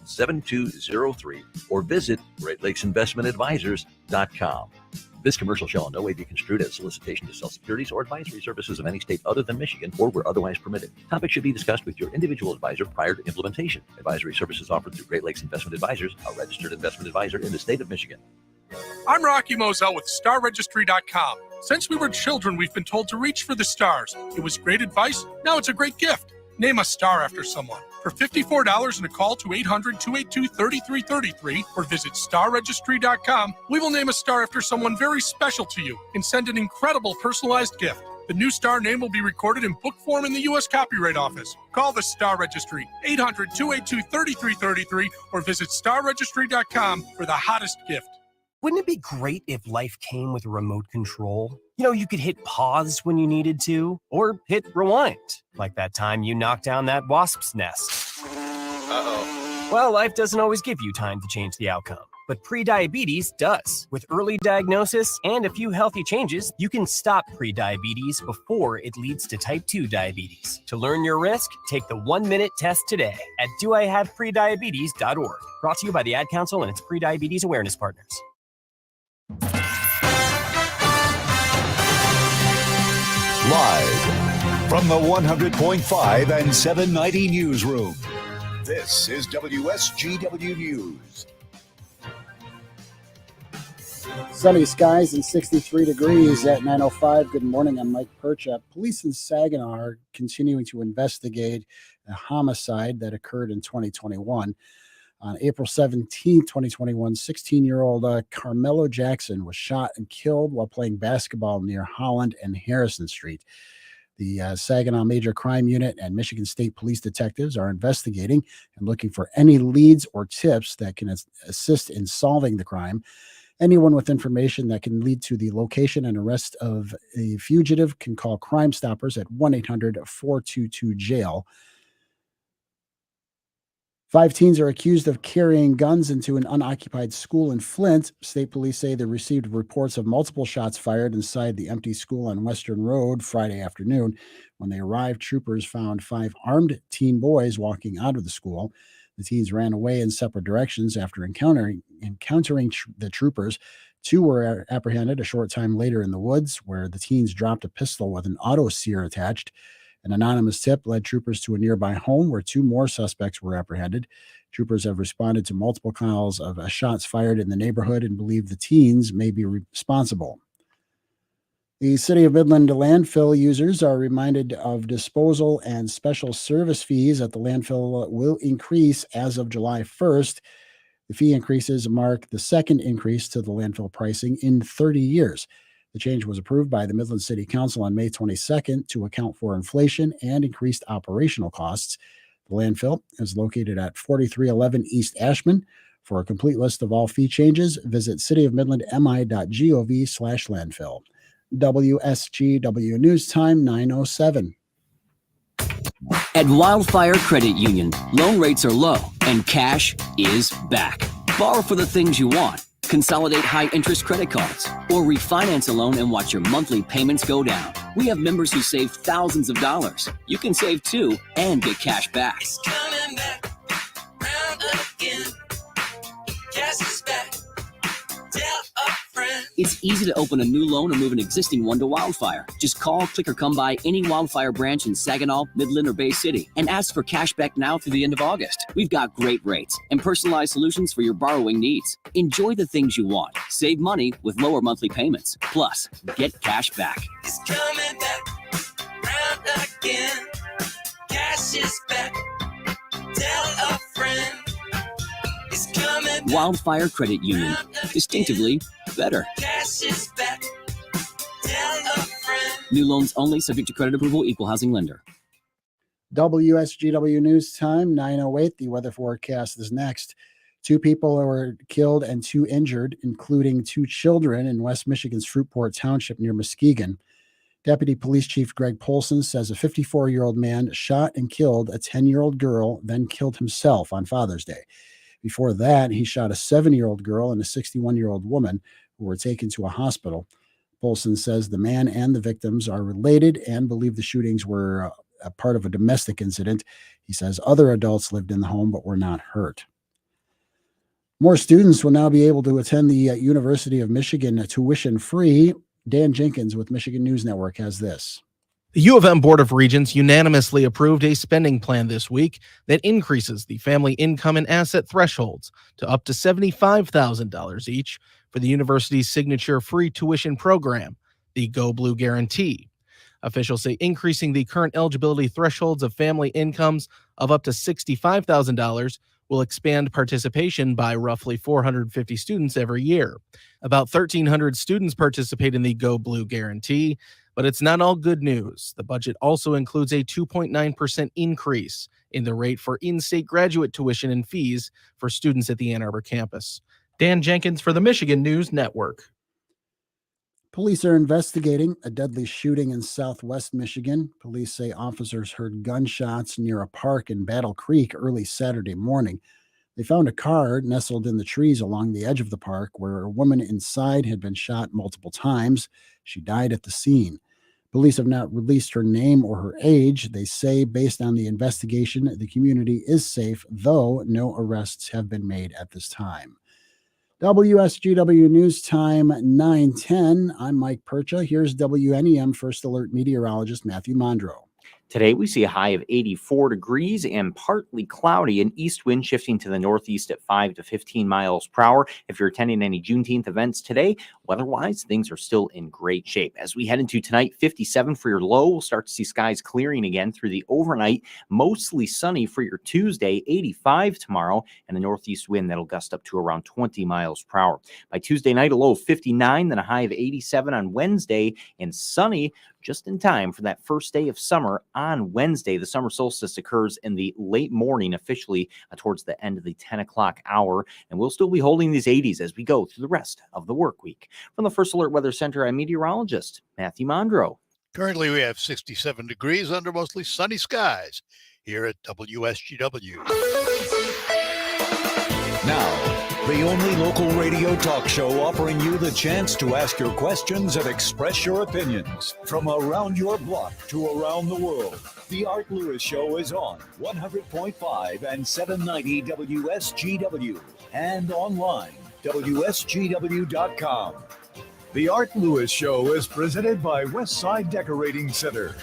888-866-7203 or visit GreatLakesInvestmentAdvisors.com. This commercial shall in no way be construed as solicitation to sell securities or advisory services of any state other than Michigan or where otherwise permitted. Topics should be discussed with your individual advisor prior to implementation. Advisory services offered through Great Lakes Investment Advisors, a registered investment advisor in the state of Michigan. I'm Rocky Moselle with StarRegistry.com. Since we were children, we've been told to reach for the stars. It was great advice. Now it's a great gift. Name a star after someone. For $54 and a call to 800-282-3333 or visit StarRegistry.com, we will name a star after someone very special to you and send an incredible personalized gift. The new star name will be recorded in book form in the U.S. Copyright Office. Call the Star Registry, 800-282-3333 or visit StarRegistry.com for the hottest gift. Wouldn't it be great if life came with a remote control? You know, you could hit pause when you needed to, or hit rewind, like that time you knocked down that wasp's nest. Uh-oh. Well, life doesn't always give you time to change the outcome, but prediabetes does. With early diagnosis and a few healthy changes, you can stop prediabetes before it leads to type 2 diabetes. To learn your risk, take the 1-minute test today at doihaveprediabetes.org. Brought to you by the Ad Council and its prediabetes awareness partners. Live from the 100.5 and 790 newsroom, this is WSGW News. Sunny skies and 63 degrees at 9:05. Good morning, I'm Mike Percha. Police in Saginaw are continuing to investigate a homicide that occurred in 2021. On April 17, 2021, 16-year-old Carmelo Jackson was shot and killed while playing basketball near Holland and Harrison Street. The Saginaw Major Crime Unit and Michigan State Police detectives are investigating and looking for any leads or tips that can assist in solving the crime. Anyone with information that can lead to the location and arrest of a fugitive can call Crime Stoppers at 1-800-422-JAIL. 5 teens are accused of carrying guns into an unoccupied school in Flint. State police say they received reports of multiple shots fired inside the empty school on Western Road Friday afternoon. When they arrived, troopers found 5 armed teen boys walking out of the school. The teens ran away in separate directions after encountering the troopers. 2 were apprehended a short time later in the woods, where the teens dropped a pistol with an auto sear attached. An anonymous tip led troopers to a nearby home where 2 more suspects were apprehended. Troopers have responded to multiple calls of shots fired in the neighborhood and believe the teens may be responsible. The City of Midland landfill users are reminded of disposal and special service fees at the landfill will increase as of July 1st. The fee increases mark the second increase to the landfill pricing in 30 years. The change was approved by the Midland City Council on May 22nd to account for inflation and increased operational costs. The landfill is located at 4311 East Ashman. For a complete list of all fee changes, visit cityofmidlandmi.gov/landfill. WSGW News Time 9:07. At Wildfire Credit Union, loan rates are low and cash is back. Borrow for the things you want. Consolidate high-interest credit cards, or refinance a loan and watch your monthly payments go down. We have members who save thousands of dollars. You can save too and get cash back. It's coming back, round again. Cash is back. Tell a friend. It's easy to open a new loan or move an existing one to Wildfire. Just call, click, or come by any Wildfire branch in Saginaw, Midland, or Bay City and ask for cash back now through the end of August. We've got great rates and personalized solutions for your borrowing needs. Enjoy the things you want. Save money with lower monthly payments. Plus, get cash back. It's coming back, round again. Cash is back. Tell a friend. It's coming back. Wildfire Credit Union. Distinctively better. Cash is back. Tell a friend. New loans only, subject to credit approval, equal housing lender. WSGW News Time 9:08. The weather forecast is next. 2 people were killed and 2 injured, including 2 children in West Michigan's Fruitport Township near Muskegon. Deputy Police Chief Greg Polson says a 54-year-old man shot and killed a 10-year-old girl, then killed himself on Father's Day. Before that, he shot a 7-year-old girl and a 61-year-old woman who were taken to a hospital. Polson says the man and the victims are related and believe the shootings were a part of a domestic incident. He says other adults lived in the home but were not hurt. More students will now be able to attend the University of Michigan tuition free. Dan Jenkins with Michigan News Network has this. The U of M Board of Regents unanimously approved a spending plan this week that increases the family income and asset thresholds to up to $75,000 each for the university's signature free tuition program, the Go Blue Guarantee. Officials say increasing the current eligibility thresholds of family incomes of up to $65,000 will expand participation by roughly 450 students every year. About 1,300 students participate in the Go Blue Guarantee, but it's not all good news. The budget also includes a 2.9% increase in the rate for in-state graduate tuition and fees for students at the Ann Arbor campus. Dan Jenkins for the Michigan News Network. Police are investigating a deadly shooting in southwest Michigan. Police say officers heard gunshots near a park in Battle Creek early Saturday morning. They found a car nestled in the trees along the edge of the park where a woman inside had been shot multiple times. She died at the scene. Police have not released her name or her age. They say, based on the investigation, the community is safe, though no arrests have been made at this time. WSGW News Time 9:10. I'm Mike Percha. Here's WNEM First Alert meteorologist Matthew Mondro. Today, we see a high of 84 degrees and partly cloudy, an east wind shifting to the northeast at 5 to 15 miles per hour. If you're attending any Juneteenth events today, weather-wise, things are still in great shape. As we head into tonight, 57 for your low. We'll start to see skies clearing again through the overnight. Mostly sunny for your Tuesday, 85 tomorrow, and a northeast wind that'll gust up to around 20 miles per hour. By Tuesday night, a low of 59, then a high of 87 on Wednesday, and sunny just in time for that first day of summer on Wednesday. The summer solstice occurs in the late morning, officially towards the end of the 10 o'clock hour, and we'll still be holding these 80s as we go through the rest of the work week. From the First Alert Weather Center, I'm meteorologist Matthew Mondro. Currently, we have 67 degrees under mostly sunny skies here at WSGW. Now, the only local radio talk show offering you the chance to ask your questions and express your opinions from around your block to around the world. The Art Lewis Show is on 100.5 and 790 WSGW and online, WSGW.com. The Art Lewis Show is presented by Westside Decorating Center.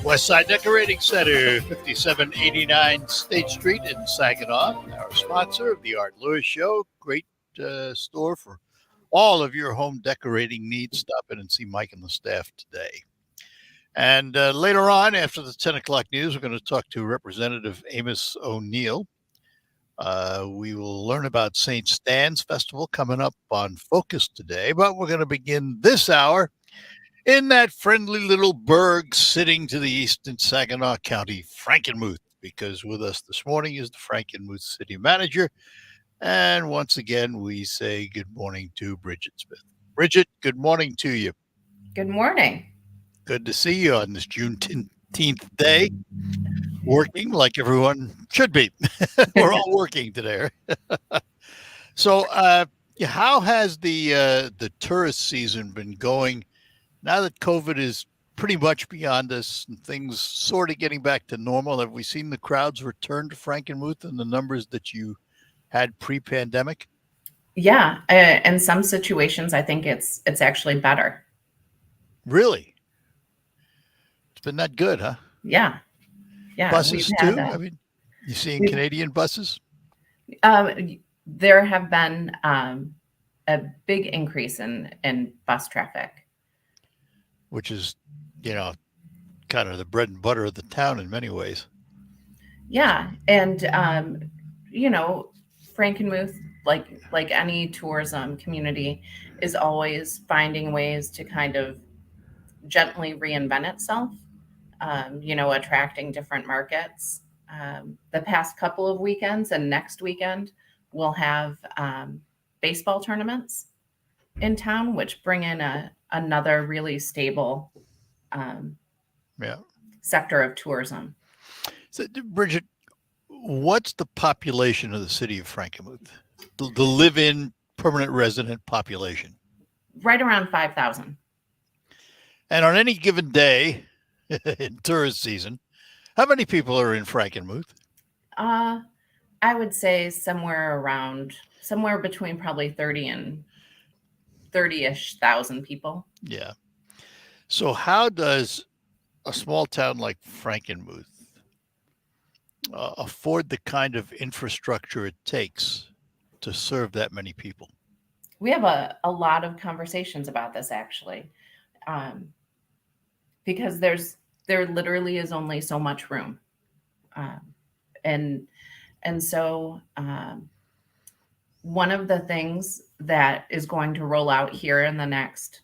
Westside Decorating Center, 5789 State Street in Saginaw. Our sponsor of the Art Lewis Show. Great store for all of your home decorating needs. Stop in and see Mike and the staff today. And later on, after the 10 o'clock news, we're going to talk to Representative Amos O'Neal. We will learn about St. Stan's Festival coming up on Focus today, but we're going to begin this hour in that friendly little burg sitting to the east in Saginaw County, Frankenmuth, because with us this morning is the Frankenmuth City Manager. And once again, we say good morning to Bridget Smith. Bridget, good morning to you. Good morning. Good to see you on this Juneteenth day. Working like everyone should be. We're all working today. So how has the tourist season been going now that COVID is pretty much beyond us and things sort of getting back to normal? Have we seen the crowds return to Frankenmuth and the numbers that you had pre-pandemic? Yeah. In some situations, I think it's actually better. Really? It's been that good, huh? Yeah. Yeah. Buses too? I mean, you seeing Canadian buses? There have been a big increase in bus traffic. Which is, kind of the bread and butter of the town in many ways. Yeah. And, Frankenmuth, like any tourism community, is always finding ways to kind of gently reinvent itself, attracting different markets. The past couple of weekends and next weekend, we'll have baseball tournaments in town, which bring in another really stable sector of tourism. So, Bridget, what's the population of the city of Frankenmuth? The live-in permanent resident population? Right around 5,000. And on any given day in tourist season, How many people are in Frankenmuth? I would say somewhere between probably 30 and 30-ish thousand people. Yeah. So how does a small town like Frankenmuth afford the kind of infrastructure it takes to serve that many people? We have a lot of conversations about this actually, because there literally is only so much room, and so one of the things that is going to roll out here in the next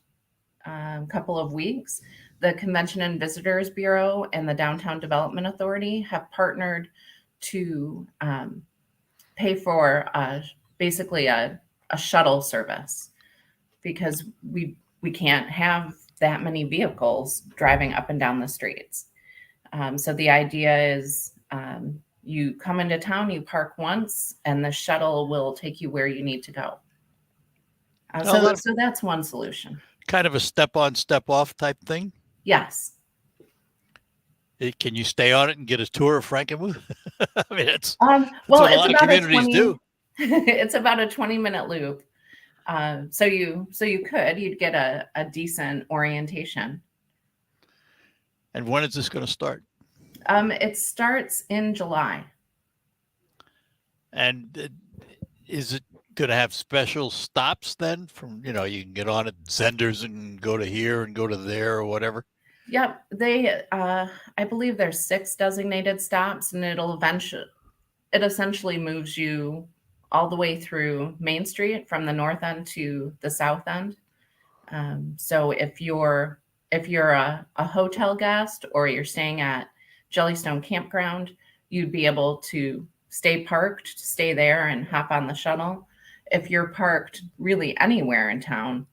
couple of weeks, the Convention and Visitors Bureau and the Downtown Development Authority have partnered to pay for basically a shuttle service, because we can't have that many vehicles driving up and down the streets. So the idea is you come into town, you park once, and the shuttle will take you where you need to go. So that's one solution. Kind of a step on, step off type thing? Yes. Can you stay on it and get a tour of Frankenmuth? I mean, it's well, what a it's lot of about communities do. It's about a 20-minute loop. So you'd get a decent orientation. And when is this going to start? It starts in July. And is it going to have special stops then? From, you can get on at Zender's and go to here and go to there or whatever. Yep, I believe there's 6 designated stops, and it essentially moves you all the way through Main Street from the north end to the south end. So if you're a hotel guest or you're staying at Jellystone Campground, you'd be able to stay there and hop on the shuttle. If you're parked really anywhere in town,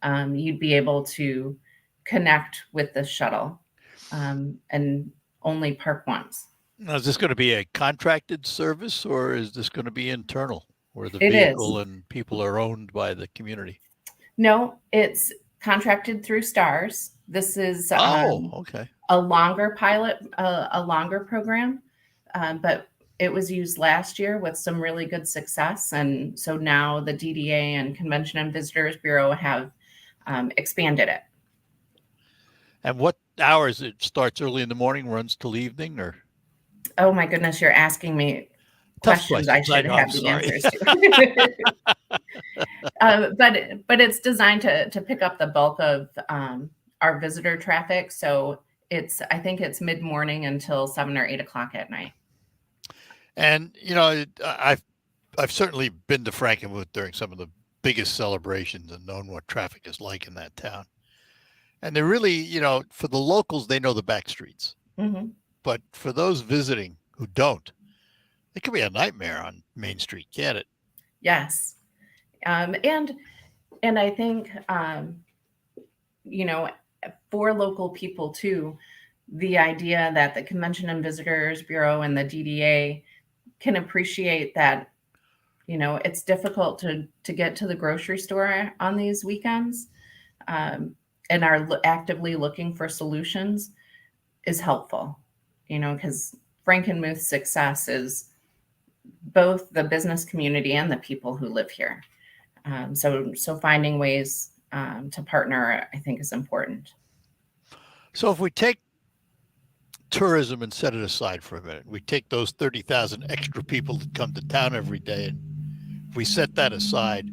you'd be able to connect with the shuttle and only park once. Now, is this going to be a contracted service, or is this going to be internal, where the It vehicle is. and people are owned by the community? No, it's contracted through STARS. This is okay. a longer pilot, a longer program, but it was used last year with some really good success. And so now the DDA and Convention and Visitors Bureau have expanded it. And what hours? It starts early in the morning, runs till evening, or? Oh my goodness, you're asking me Tough questions I should know, have I'm the sorry. answers to. But it's designed to pick up the bulk of our visitor traffic. So I think it's mid-morning until 7 or 8 o'clock at night. And I've certainly been to Frankenmuth during some of the biggest celebrations and known what traffic is like in that town. And they really, for the locals, they know the back streets. Mm-hmm. But for those visiting who don't, it can be a nightmare on Main Street, can't it? Yes. And I think, for local people too, the idea that the Convention and Visitors Bureau and the DDA can appreciate that, it's difficult to get to the grocery store on these weekends, and are actively looking for solutions is helpful, because Frankenmuth's success is both the business community and the people who live here. So finding ways to partner, I think, is important. So if we take tourism and set it aside for a minute, we take those 30,000 extra people that come to town every day, and if we set that aside,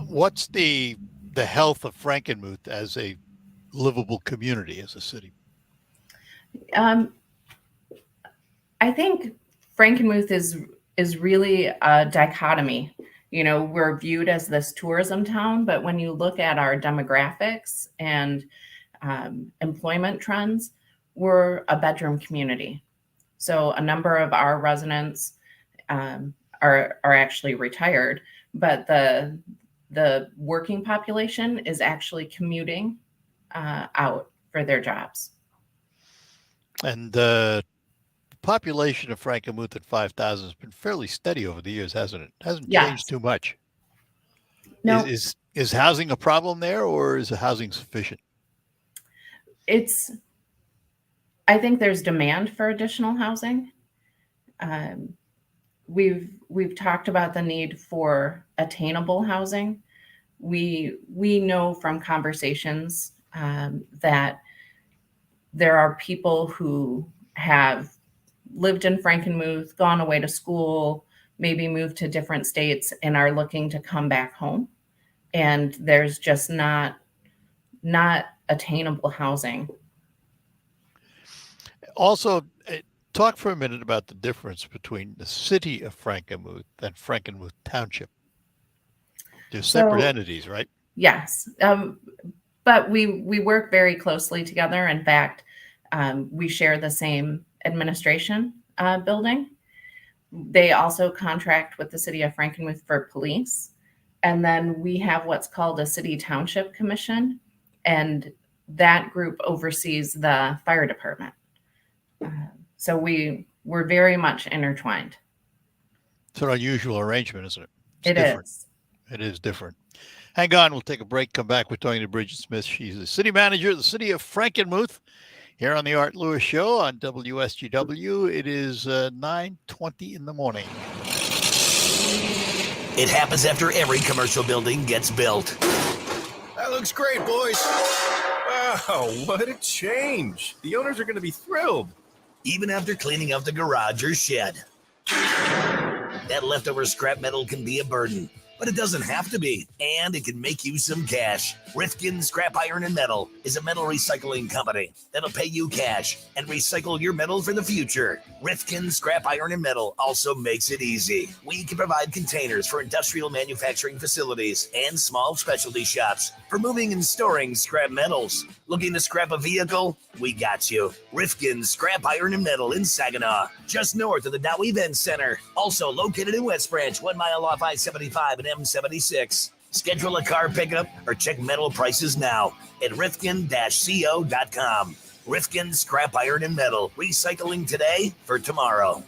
what's the health of Frankenmuth as a livable community, as a city? I think Frankenmuth is really a dichotomy. We're viewed as this tourism town, but when you look at our demographics and employment trends, we're a bedroom community. So a number of our residents are actually retired, but the working population is actually commuting out for their jobs. And the population of Frankenmuth at 5,000 has been fairly steady over the years, hasn't it? Hasn't changed too much. No. Is housing a problem there, or is the housing sufficient? I think there's demand for additional housing. We've talked about the need for attainable housing. We know from conversations that there are people who have lived in Frankenmuth, gone away to school, maybe moved to different states, and are looking to come back home. And there's just not attainable housing. Also, talk for a minute about the difference between the city of Frankenmuth and Frankenmuth Township. They're separate entities, right? Yes. But we work very closely together. In fact, we share the same administration building. They also contract with the city of Frankenmuth for police. And then we have what's called a city township commission. And that group oversees the fire department. So we're very much intertwined. It's an unusual arrangement, isn't it? It is. It is different. Hang on. We'll take a break. Come back. We're talking to Bridget Smith. She's the city manager of the city of Frankenmuth here on the Art Lewis Show on WSGW. It is 9:20 in the morning. It happens after every commercial building gets built. That looks great, boys. Wow, what a change. The owners are going to be thrilled. Even after cleaning up the garage or shed. That leftover scrap metal can be a burden, but it doesn't have to be, and it can make you some cash. Rifkin Scrap Iron and Metal is a metal recycling company that'll pay you cash and recycle your metal for the future. Rifkin Scrap Iron and Metal also makes it easy. We can provide containers for industrial manufacturing facilities and small specialty shops for moving and storing scrap metals. Looking to scrap a vehicle? We got you. Rifkin Scrap Iron and Metal in Saginaw, just north of the Dow Event Center. Also located in West Branch, 1 mile off I-75 and M76. Schedule a car pickup or check metal prices now at rifkin-co.com. Rifkin Scrap Iron and Metal, recycling today for tomorrow.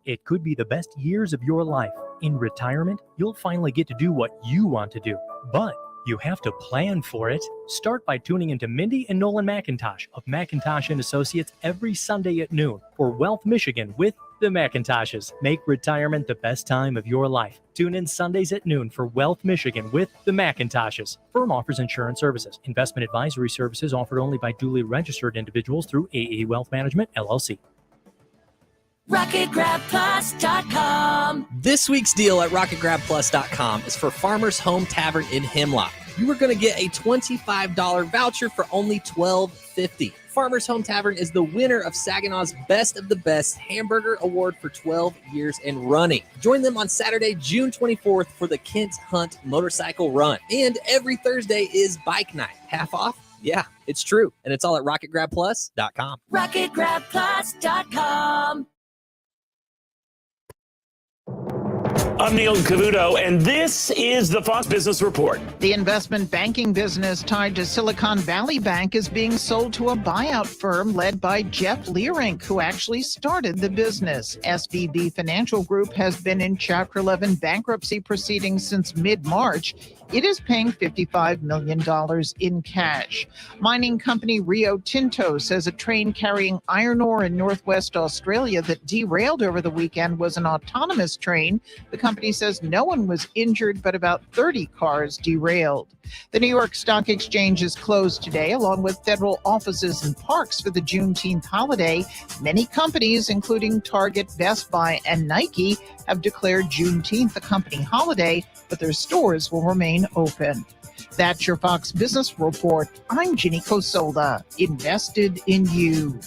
It could be the best years of your life. In retirement, you'll finally get to do what you want to do, but you have to plan for it. Start by tuning into Mindy and Nolan McIntosh of McIntosh & Associates every Sunday at noon for Wealth Michigan with the McIntoshes. Make retirement the best time of your life. Tune in Sundays at noon for Wealth Michigan with the McIntoshes. Firm offers insurance services. Investment advisory services offered only by duly registered individuals through AE Wealth Management, LLC. RocketGrabPlus.com. This week's deal at RocketGrabPlus.com is for Farmer's Home Tavern in Hemlock. You are going to get a $25 voucher for only $12.50. Farmer's Home Tavern is the winner of Saginaw's Best of the Best Hamburger Award for 12 years and running. Join them on Saturday, June 24th for the Kent Hunt Motorcycle Run. And every Thursday is Bike Night. Half off? Yeah, it's true. And it's all at RocketGrabPlus.com. RocketGrabPlus.com. I'm Neil Cavuto, and this is the Fox Business Report. The investment banking business tied to Silicon Valley Bank is being sold to a buyout firm led by Jeff Leerink, who actually started the business. SVB Financial Group has been in Chapter 11 bankruptcy proceedings since mid-March. It is paying $55 million in cash. Mining company Rio Tinto says a train carrying iron ore in northwest Australia that derailed over the weekend was an autonomous train. The company says no one was injured, but about 30 cars derailed. The New York Stock Exchange is closed today, along with federal offices and parks for the Juneteenth holiday. Many companies, including Target, Best Buy, and Nike, have declared Juneteenth a company holiday, but their stores will remain open. That's your Fox Business Report. I'm Ginny Cosola, invested in you.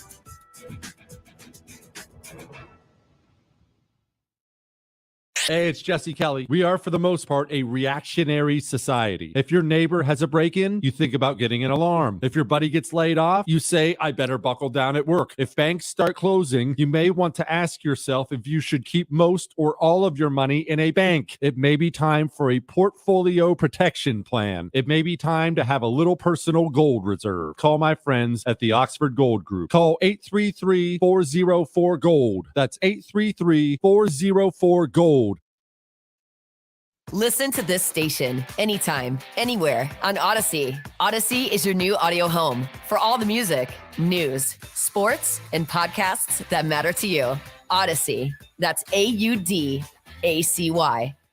Hey, it's Jesse Kelly. We are, for the most part, a reactionary society. If your neighbor has a break-in, you think about getting an alarm. If your buddy gets laid off, you say, I better buckle down at work. If banks start closing, you may want to ask yourself if you should keep most or all of your money in a bank. It may be time for a portfolio protection plan. It may be time to have a little personal gold reserve. Call my friends at the Oxford Gold Group. Call 833-404-GOLD. That's 833-404-GOLD. Listen to this station anytime, anywhere on Odyssey. Odyssey is your new audio home for all the music, news, sports, and podcasts that matter to you. Odyssey. That's AUDACY.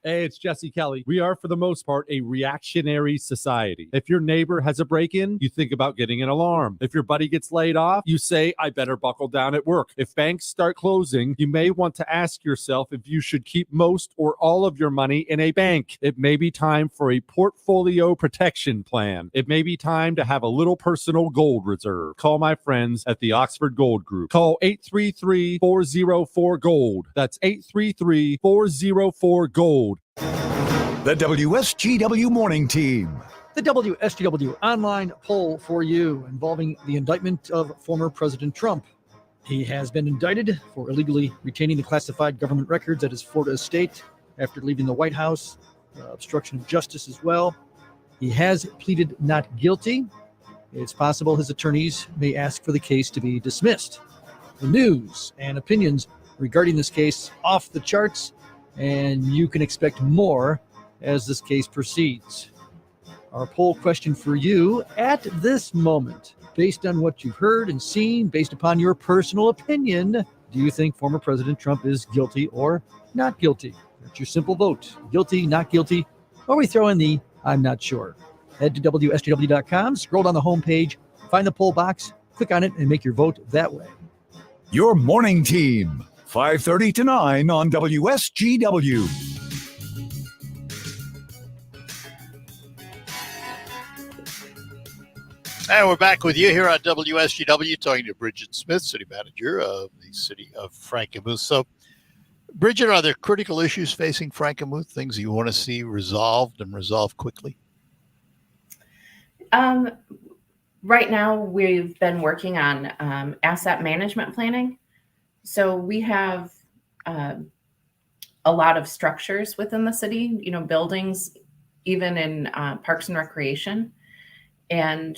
Hey, it's Jesse Kelly. We are, for the most part, a reactionary society. If your neighbor has a break-in, you think about getting an alarm. If your buddy gets laid off, you say, I better buckle down at work. If banks start closing, you may want to ask yourself if you should keep most or all of your money in a bank. It may be time for a portfolio protection plan. It may be time to have a little personal gold reserve. Call my friends at the Oxford Gold Group. Call 833-404-GOLD. That's 833-404-GOLD. The WSGW Morning Team. The WSGW online poll for you involving the indictment of former President Trump. He has been indicted for illegally retaining the classified government records at his Florida estate after leaving the White House, obstruction of justice as well. He has pleaded not guilty. It's possible his attorneys may ask for the case to be dismissed. The news and opinions regarding this case off the charts, and you can expect more as this case proceeds. Our poll question for you at this moment, based on what you've heard and seen, based upon your personal opinion, do you think former President Trump is guilty or not guilty? That's your simple vote. Guilty, not guilty, or we throw in the I'm not sure. Head to WSGW.com, scroll down the homepage, find the poll box, click on it, and make your vote that way. Your Morning Team, 5:30 to 9 on WSGW. And we're back with you here on WSGW, talking to Bridget Smith, City Manager of the City of Frankenmuth. So, Bridget, are there critical issues facing Frankenmuth, things you want to see resolved and resolved quickly? Right now, we've been working on asset management planning. So we have a lot of structures within the city, buildings, even in parks and recreation. And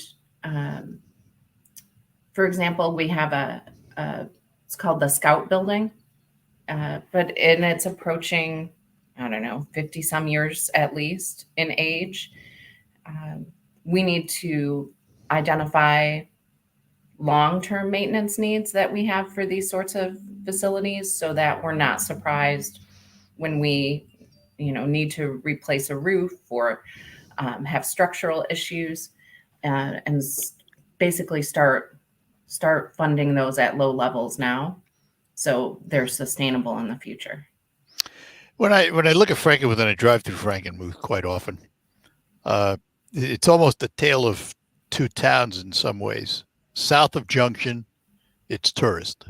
for example, we have it's called the Scout Building, and it's approaching, 50 some years at least in age. We need to identify long-term maintenance needs that we have for these sorts of facilities so that we're not surprised when we, need to replace a roof or have structural issues. And basically start funding those at low levels now, so they're sustainable in the future. When I look at Frankenmuth and I drive through Frankenmuth quite often, it's almost a tale of two towns in some ways. South of Junction, it's tourist,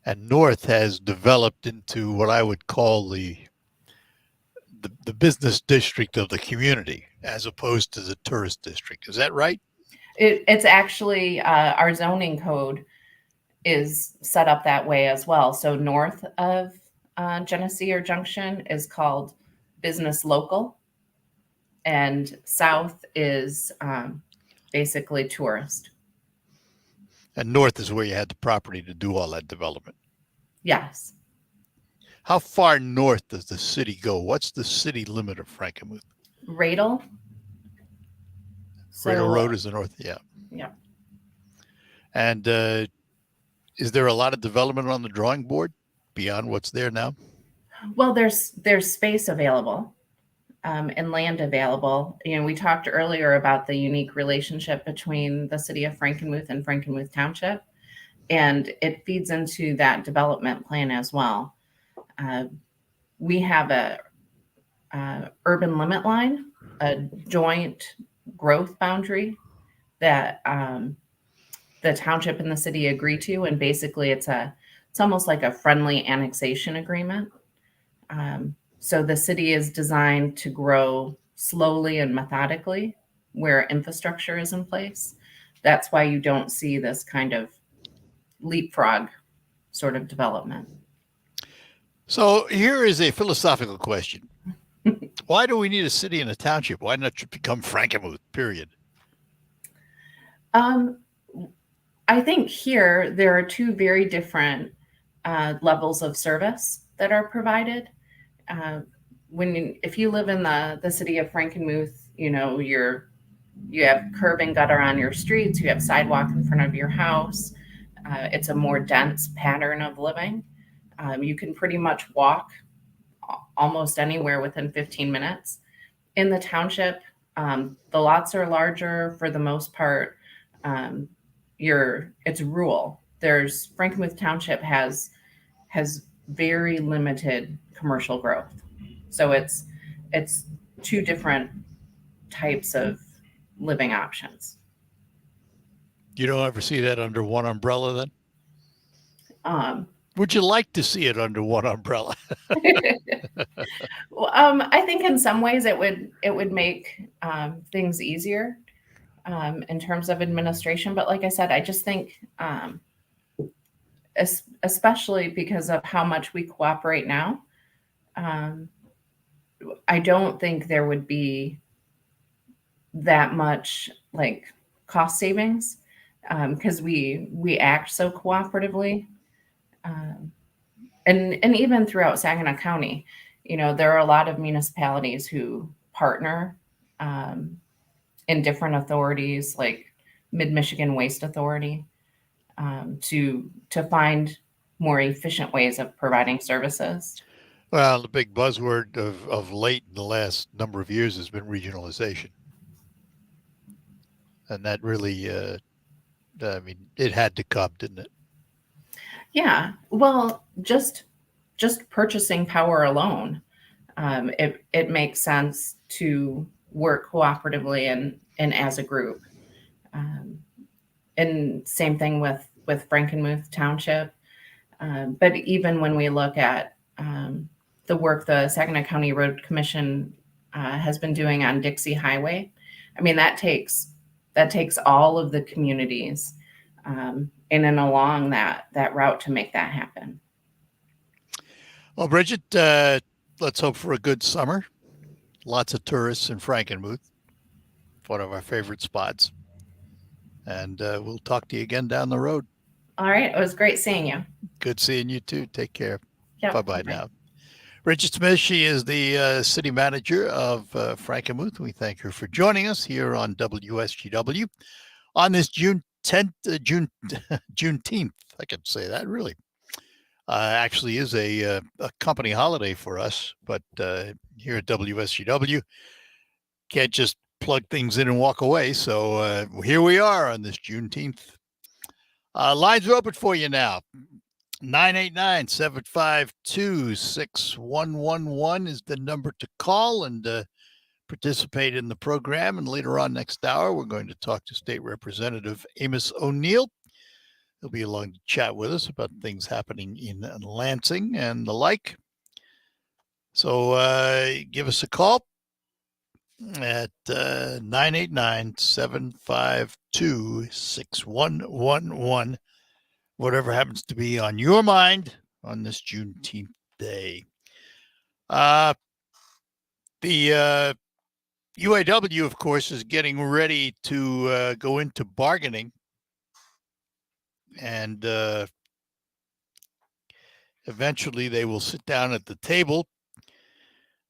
and north has developed into what I would call the business district of the community, as opposed to the tourist district. Is that right? It's actually our zoning code is set up that way as well. So north of Genesee or Junction is called business local, and south is basically tourist. And north is where you had the property to do all that development. Yes. How far north does the city go? What's the city limit of Frankenmuth? Radel. Radel Road is the north, yeah. Yeah. And is there a lot of development on the drawing board beyond what's there now? Well, there's space available and land available. We talked earlier about the unique relationship between the city of Frankenmuth and Frankenmuth Township, and it feeds into that development plan as well. We have a urban limit line, a joint growth boundary that the township and the city agree to, and basically it's almost like a friendly annexation agreement. So the city is designed to grow slowly and methodically where infrastructure is in place. That's why you don't see this kind of leapfrog sort of development. So here is a philosophical question. Why do we need a city and a township? Why not just become Frankenmuth, period? I think here there are two very different levels of service that are provided. if you live in the city of Frankenmuth, you have curb and gutter on your streets, you have sidewalk in front of your house. It's a more dense pattern of living. You can pretty much walk almost anywhere within 15 minutes. In the township, the lots are larger for the most part. It's rural. Frankenmuth Township has very limited commercial growth. So it's two different types of living options. You don't ever see that under one umbrella then? Would you like to see it under one umbrella? Well, I think in some ways it would make things easier in terms of administration. But like I said, I just think, especially because of how much we cooperate now, I don't think there would be that much like cost savings because we act so cooperatively. And even throughout Saginaw County, there are a lot of municipalities who partner in different authorities like Mid-Michigan Waste Authority to find more efficient ways of providing services. Well, the big buzzword of late in the last number of years has been regionalization. And that really, it had to come, didn't it? Yeah. Well, just purchasing power alone, it makes sense to work cooperatively and as a group. And same thing with Frankenmuth Township. But even when we look at the work the Saginaw County Road Commission has been doing on Dixie Highway, that takes all of the communities in and along that route to make that happen. Well, Bridget, let's hope for a good summer. Lots of tourists in Frankenmuth, one of our favorite spots. And we'll talk to you again down the road. All right. It was great seeing you. Good seeing you too. Take care. Yep. Bye-bye now. Bridget Smith, she is the city manager of Frankenmuth. We thank her for joining us here on WSGW on this Juneteenth. I can say that really. Actually is a company holiday for us, but here at WSGW, can't just plug things in and walk away. So here we are on this Juneteenth. Lines are open for you now. 989-752-6111 is the number to call and participate in the program. And later on next hour, we're going to talk to State Representative Amos O'Neal. He'll be along to chat with us about things happening in Lansing and the like. So give us a call at 989-752-6111. Whatever happens to be on your mind on this Juneteenth day. The UAW, of course, is getting ready to go into bargaining. And eventually they will sit down at the table.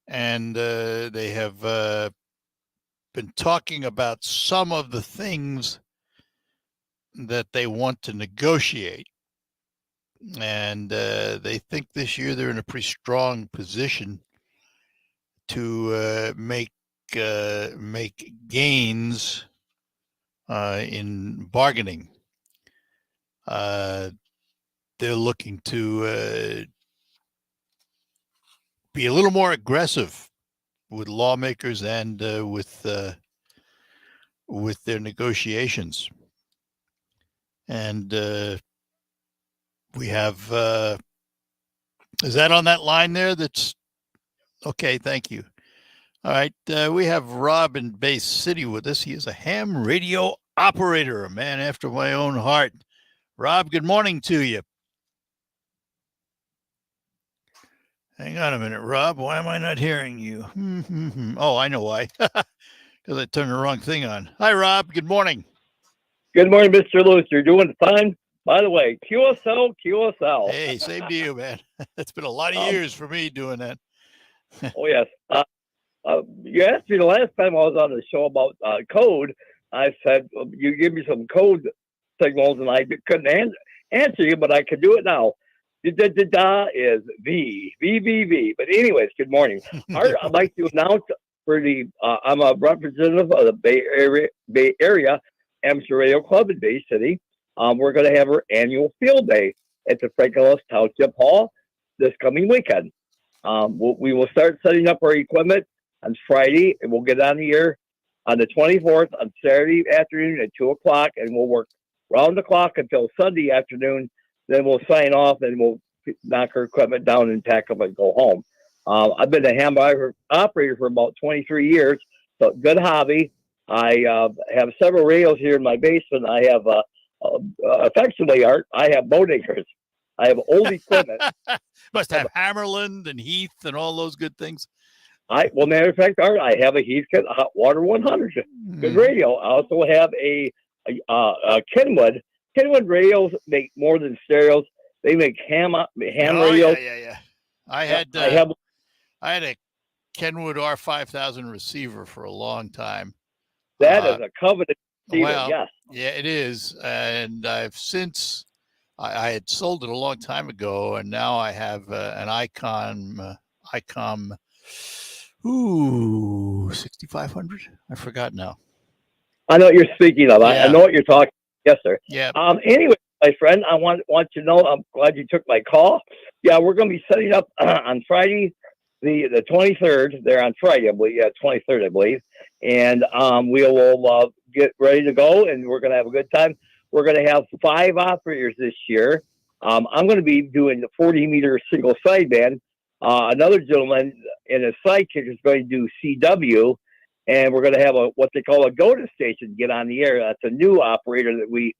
And they have been talking about some of the things that they want to negotiate. And they think this year they're in a pretty strong position to make gains in bargaining. They're looking to be a little more aggressive with lawmakers and with their negotiations. And we have, is that on that line there? That's okay. Thank you. All right. We have Rob in Bay City with us. He is a ham radio operator, a man after my own heart. Rob, good morning to you. Hang on a minute, Rob. Why am I not hearing you? Oh, I know why. Because I turned the wrong thing on. Hi, Rob. Good morning. Good morning, Mr. Lewis. You're doing fine. By the way, QSL. Hey, same to you, man. It's been a lot of years for me doing that. Oh, yes. You asked me the last time I was on the show about code. I said, you give me some code signals, and I couldn't answer you, but I could do it now. Da is V. But anyways, good morning. Art, I'd like to announce for I'm a representative of the Bay Area Amateur Radio Club in Bay City. We're going to have our annual field day at the Frankenmuth Township Hall this coming weekend. We will start setting up our equipment on Friday, and we'll get on the air on the 24th on Saturday afternoon at 2 o'clock, and we'll work round the clock until Sunday afternoon. Then we'll sign off, and we'll knock our equipment down and pack up and go home. I've been a hamburger operator for about 23 years, so good hobby. I have several radios here in my basement. I have, affectionately, Art, I have Bodingers. I have old equipment. Must have Hammerland and Heath and all those good things. Well, matter of fact, Art, I have a Heathkit Hot Water 100. Good radio. I also have a Kenwood. Kenwood radios make more than stereos. They make ham radios. Yeah. I had a Kenwood R5000 receiver for a long time. That is a coveted receiver, well, yes. Yeah, it is. And I've since, I had sold it a long time ago, and now I have an ICOM 6500. I forgot now. I know what you're speaking of. I know what you're talking. Yes, sir. Yeah. Anyway, my friend, I want you to know I'm glad you took my call. Yeah, we're going to be setting up on Friday, the 23rd. They're on Friday, I believe. Yeah, 23rd, I believe. And we will get ready to go, and we're going to have a good time. We're going to have 5 operators this year. I'm going to be doing the 40-meter single sideband. Another gentleman in his sidekick is going to do CW, and we're going to have what they call a go-to station get on the air. That's a new operator that we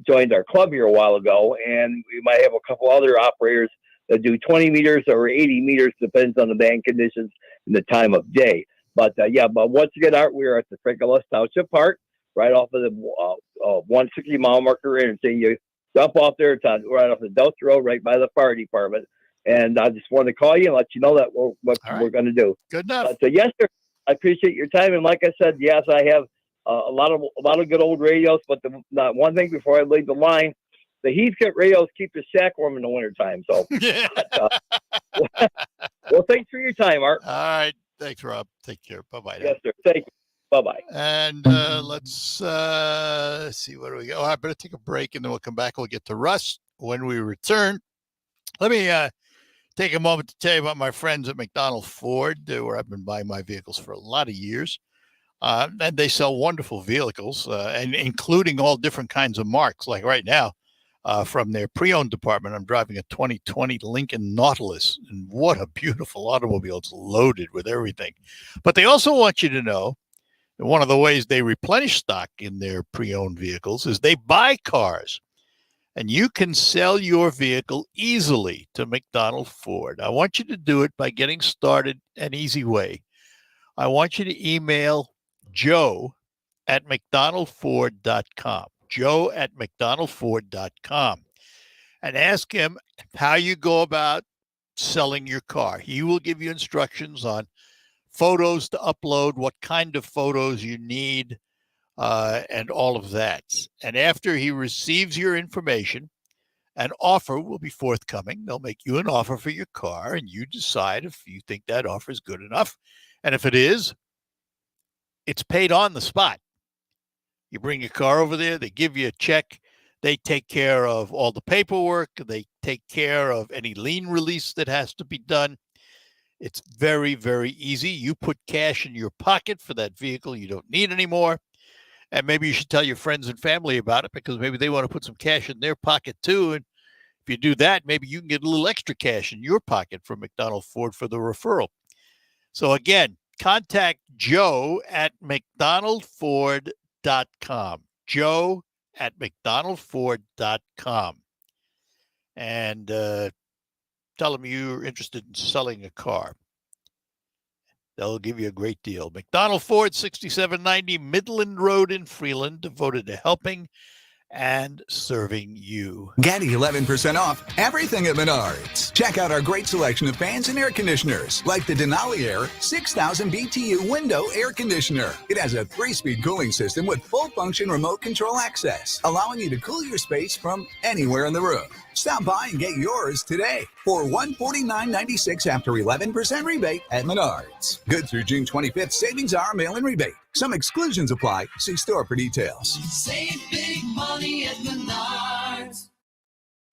joined our club here a while ago, and we might have a couple other operators that do 20 meters or 80 meters, depends on the band conditions and the time of day. But once again, Art, we are at the Frankenmuth Township Park, right off of the 160 mile marker interchange. You jump off there, it's right off the Delta Road, right by the fire department. And I just wanted to call you and let you know that what we're going to do. Good enough. So yes, sir. I appreciate your time. And like I said, yes, I have a lot of good old radios. But one thing before I leave the line, the Heathkit radios keep the shack warm in the wintertime. So, well, thanks for your time, Art. All right. Thanks, Rob. Take care. Bye-bye. Yes, sir. Thank you. Bye-bye. And let's see, what do we go? I better take a break, and then we'll come back. We'll get to Russ when we return. Let me take a moment to tell you about my friends at McDonald Ford, where I've been buying my vehicles for a lot of years. And they sell wonderful vehicles, and including all different kinds of marks. Like right now, from their pre-owned department, I'm driving a 2020 Lincoln Nautilus, and what a beautiful automobile. It's loaded with everything. But they also want you to know that one of the ways they replenish stock in their pre-owned vehicles is they buy cars. And you can sell your vehicle easily to McDonald Ford. I want you to do it by getting started an easy way. I want you to email joe@mcdonaldford.com, joe@mcdonaldford.com, and ask him how you go about selling your car. He will give you instructions on photos to upload, what kind of photos you need, and all of that. And after he receives your information, an offer will be forthcoming. They'll make you an offer for your car, and you decide if you think that offer is good enough. And if it is, it's paid on the spot. You bring your car over there, they give you a check, they take care of all the paperwork, they take care of any lien release that has to be done. It's very, very easy. You put cash in your pocket for that vehicle you don't need anymore. And maybe you should tell your friends and family about it, because maybe they want to put some cash in their pocket too. And if you do that, maybe you can get a little extra cash in your pocket from McDonald Ford for the referral. So again, contact joe@mcdonaldford.com, joe@mcdonaldford.com, and tell them you're interested in selling a car. They'll give you a great deal. McDonald Ford, 6790 Midland Road in Freeland, devoted to helping and serving you. Get 11% off everything at Menards. Check out our great selection of fans and air conditioners, like the Denali Air 6000 BTU window air conditioner. It has a 3-speed cooling system with full function remote control access, allowing you to cool your space from anywhere in the room. Stop by and get yours today for $149.96 after 11% rebate at Menards. Good through June 25th. Savings are mail-in rebate. Some exclusions apply. See store for details. Save big money at Menards.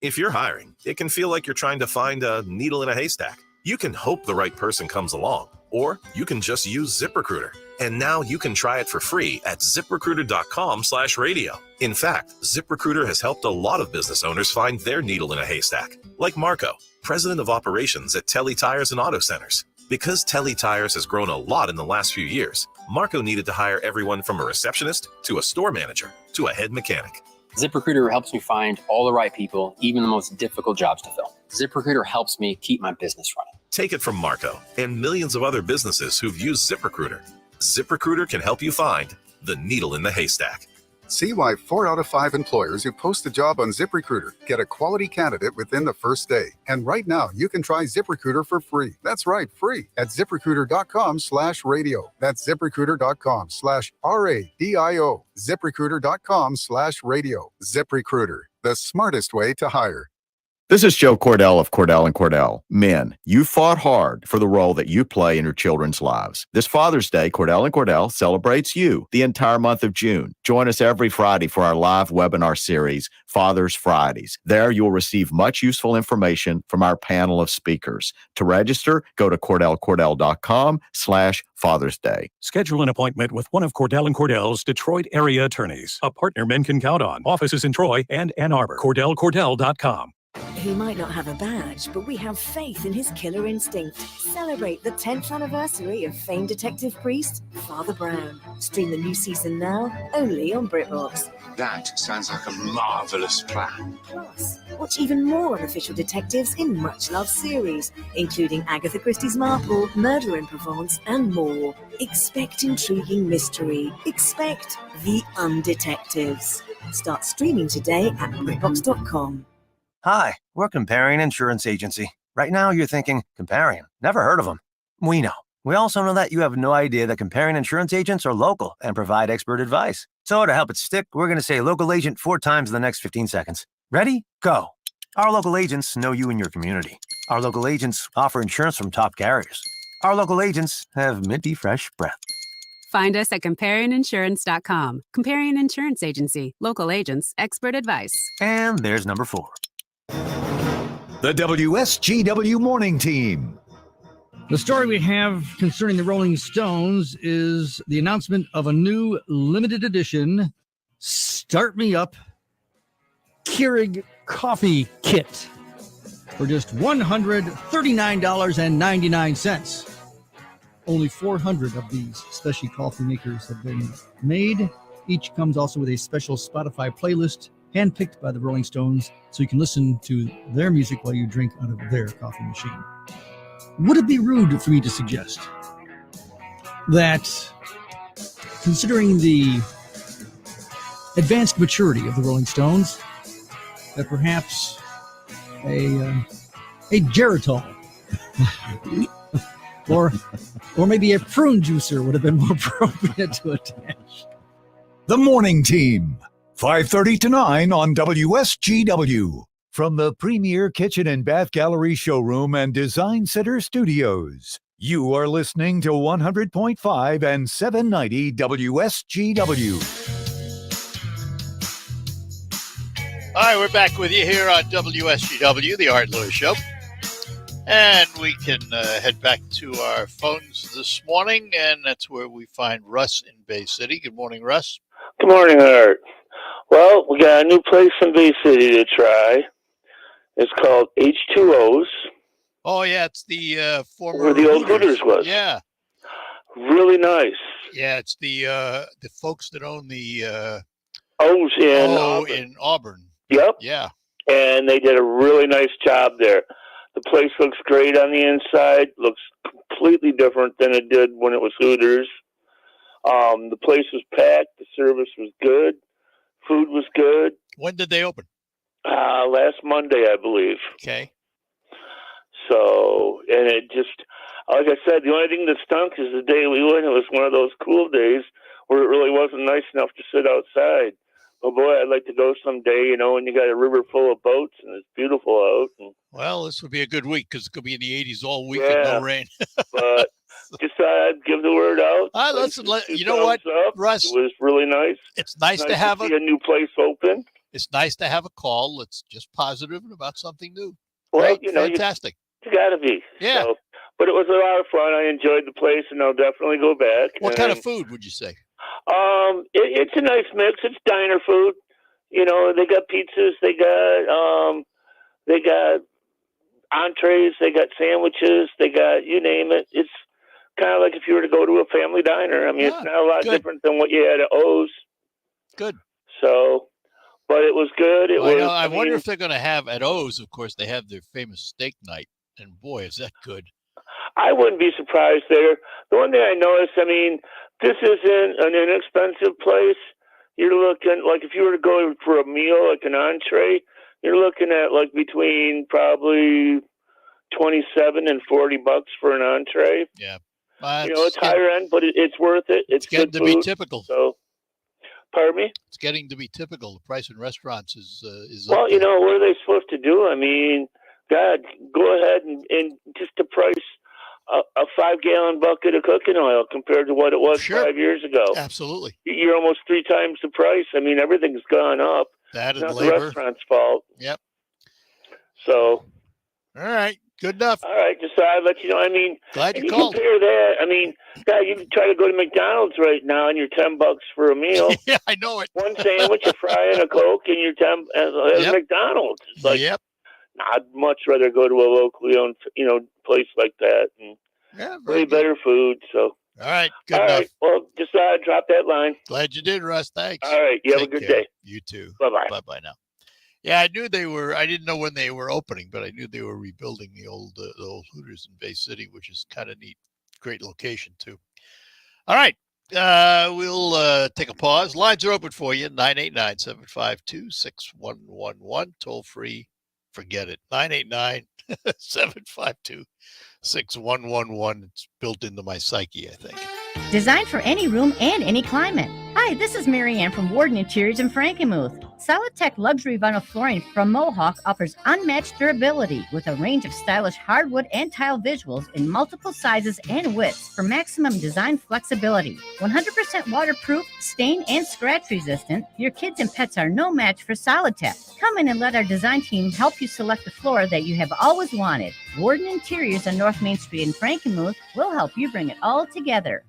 If you're hiring, it can feel like you're trying to find a needle in a haystack. You can hope the right person comes along, or you can just use ZipRecruiter. And now you can try it for free at ZipRecruiter.com/radio. In fact, ZipRecruiter has helped a lot of business owners find their needle in a haystack, like Marco, president of operations at Telly Tires and Auto Centers. Because Telly Tires has grown a lot in the last few years, Marco needed to hire everyone from a receptionist to a store manager to a head mechanic. ZipRecruiter helps me find all the right people, even the most difficult jobs to fill. ZipRecruiter helps me keep my business running. Take it from Marco and millions of other businesses who've used ZipRecruiter. ZipRecruiter can help you find the needle in the haystack. See why 4 out of 5 employers who post a job on ZipRecruiter get a quality candidate within the first day. And right now, you can try ZipRecruiter for free. That's right, free at ZipRecruiter.com/radio. That's ZipRecruiter.com/RADIO. ZipRecruiter.com/radio. ZipRecruiter, the smartest way to hire. This is Joe Cordell of Cordell & Cordell. Men, you fought hard for the role that you play in your children's lives. This Father's Day, Cordell & Cordell celebrates you the entire month of June. Join us every Friday for our live webinar series, Father's Fridays. There you'll receive much useful information from our panel of speakers. To register, go to CordellCordell.com/Father's Day. Schedule an appointment with one of Cordell & Cordell's Detroit area attorneys, a partner men can count on. Offices in Troy and Ann Arbor. CordellCordell.com. He might not have a badge, but we have faith in his killer instinct. Celebrate the 10th anniversary of famed detective priest, Father Brown. Stream the new season now, only on BritBox. That sounds like a marvelous plan. Plus, watch even more unofficial detectives in much-loved series, including Agatha Christie's Marple, Murder in Provence, and more. Expect intriguing mystery. Expect the Undetectives. Start streaming today at BritBox.com. Hi, we're Comparion Insurance Agency. Right now you're thinking, Comparion? Never heard of them. We know. We also know that you have no idea that Comparion Insurance agents are local and provide expert advice. So to help it stick, we're going to say local agent 4 times in the next 15 seconds. Ready? Go. Our local agents know you and your community. Our local agents offer insurance from top carriers. Our local agents have minty fresh breath. Find us at ComparionInsurance.com. Comparion Insurance Agency. Local agents, expert advice. And there's number 4. The WSGW Morning Team. The story we have concerning the Rolling Stones is the announcement of a new limited edition Start Me Up Keurig coffee kit for just $139.99. Only 400 of these specialty coffee makers have been made. Each comes also with a special Spotify playlist handpicked by the Rolling Stones, so you can listen to their music while you drink out of their coffee machine. Would it be rude for me to suggest that, considering the advanced maturity of the Rolling Stones, that perhaps a Geritol or maybe a prune juicer would have been more appropriate to attach? The Morning Team, 5:30 to 9 on WSGW. From the Premier Kitchen and Bath Gallery Showroom and Design Center Studios, you are listening to 100.5 and 790 WSGW. All right, we're back with you here on WSGW, the Art Lewis Show. And we can head back to our phones this morning, and that's where we find Russ in Bay City. Good morning, Russ. Good morning, Art. Well, we got a new place in Bay City to try. It's called H2O's. Oh, yeah, it's the former... Where the old Hooters was. Yeah. Really nice. Yeah, it's the folks that own the... O's in Auburn. Yep. Yeah. And they did a really nice job there. The place looks great on the inside. Looks completely different than it did when it was Hooters. The place was packed. The service was good. Food was good. When did they open? Last Monday, I believe. Okay. So, and it just, like I said, the only thing that stunk is the day we went. It was one of those cool days where it really wasn't nice enough to sit outside. But boy, I'd like to go someday, you know, and you got a river full of boats and it's beautiful out. And, well, this would be a good week because it could be in the 80s all week yeah, and no rain. But just I'd give the word out. You know what, Russ? It was really nice. It's nice to have see a new place open. It's nice to have a call that's just positive and about something new. Well, Great, you know, fantastic. You got to be. Yeah. So, but it was a lot of fun. I enjoyed the place, and I'll definitely go back. What kind of food would you say? It's a nice mix. It's diner food. You know, they got pizzas, they got entrees, they got sandwiches, they got, you name it. It's kind of like if you were to go to a family diner. I mean, it's not a lot different than what you had at O's. Good. So, but it was good. I wonder if they're going to have at O's, of course, they have their famous steak night. And boy, is that good. I wouldn't be surprised there. The one thing I noticed, I mean, this isn't an inexpensive place. You're looking, like, if you were to go for a meal, like an entree, you're looking at, like, between probably $27 and $40 for an entree. Yeah. You know, it's higher end, but it's worth it. It's getting good to food, be typical. So, pardon me? It's getting to be typical. The price in restaurants is well, up you there. know, what are they supposed to do? I mean, God, go ahead and just the price a 5-gallon bucket of cooking oil compared to what it was 5 years ago. Absolutely. You're almost 3 times the price. I mean, everything's gone up. That It's and not labor. the restaurant's fault. Yep. So. All right. Good enough. All right. Just thought I'd let you know. I mean, glad and you you called. compare that. I mean, God, you can try to go to McDonald's right now and you're $10 for a meal. Yeah, I know it. One sandwich, a fry, and a Coke, and you're at McDonald's. It's like, I'd much rather go to a locally owned, you know, place like that and way better food. So. All right. Good All enough. right. Well, just thought I'd drop that line. Glad you did, Russ. Thanks. All right. You have a Take good care. day. You too. Bye-bye. Bye-bye now. Yeah, I knew they were. I didn't know when they were opening, but I knew they were rebuilding the old Hooters in Bay City, which is kind of neat. Great location too. All right, we'll take a pause. Lines are open for you: 989-752-6111. Toll free. Forget it. 989-752-6111. It's built into my psyche, I think. Designed for any room and any climate. Hi, this is Mary Ann from Warden Interiors in Frankenmuth. Solid-Tech luxury vinyl flooring from Mohawk offers unmatched durability with a range of stylish hardwood and tile visuals in multiple sizes and widths for maximum design flexibility. 100% waterproof, stain, and scratch resistant, your kids and pets are no match for Solid-Tech. Come in and let our design team help you select the floor that you have always wanted. Warden Interiors on North Main Street in Frankenmuth will help you bring it all together.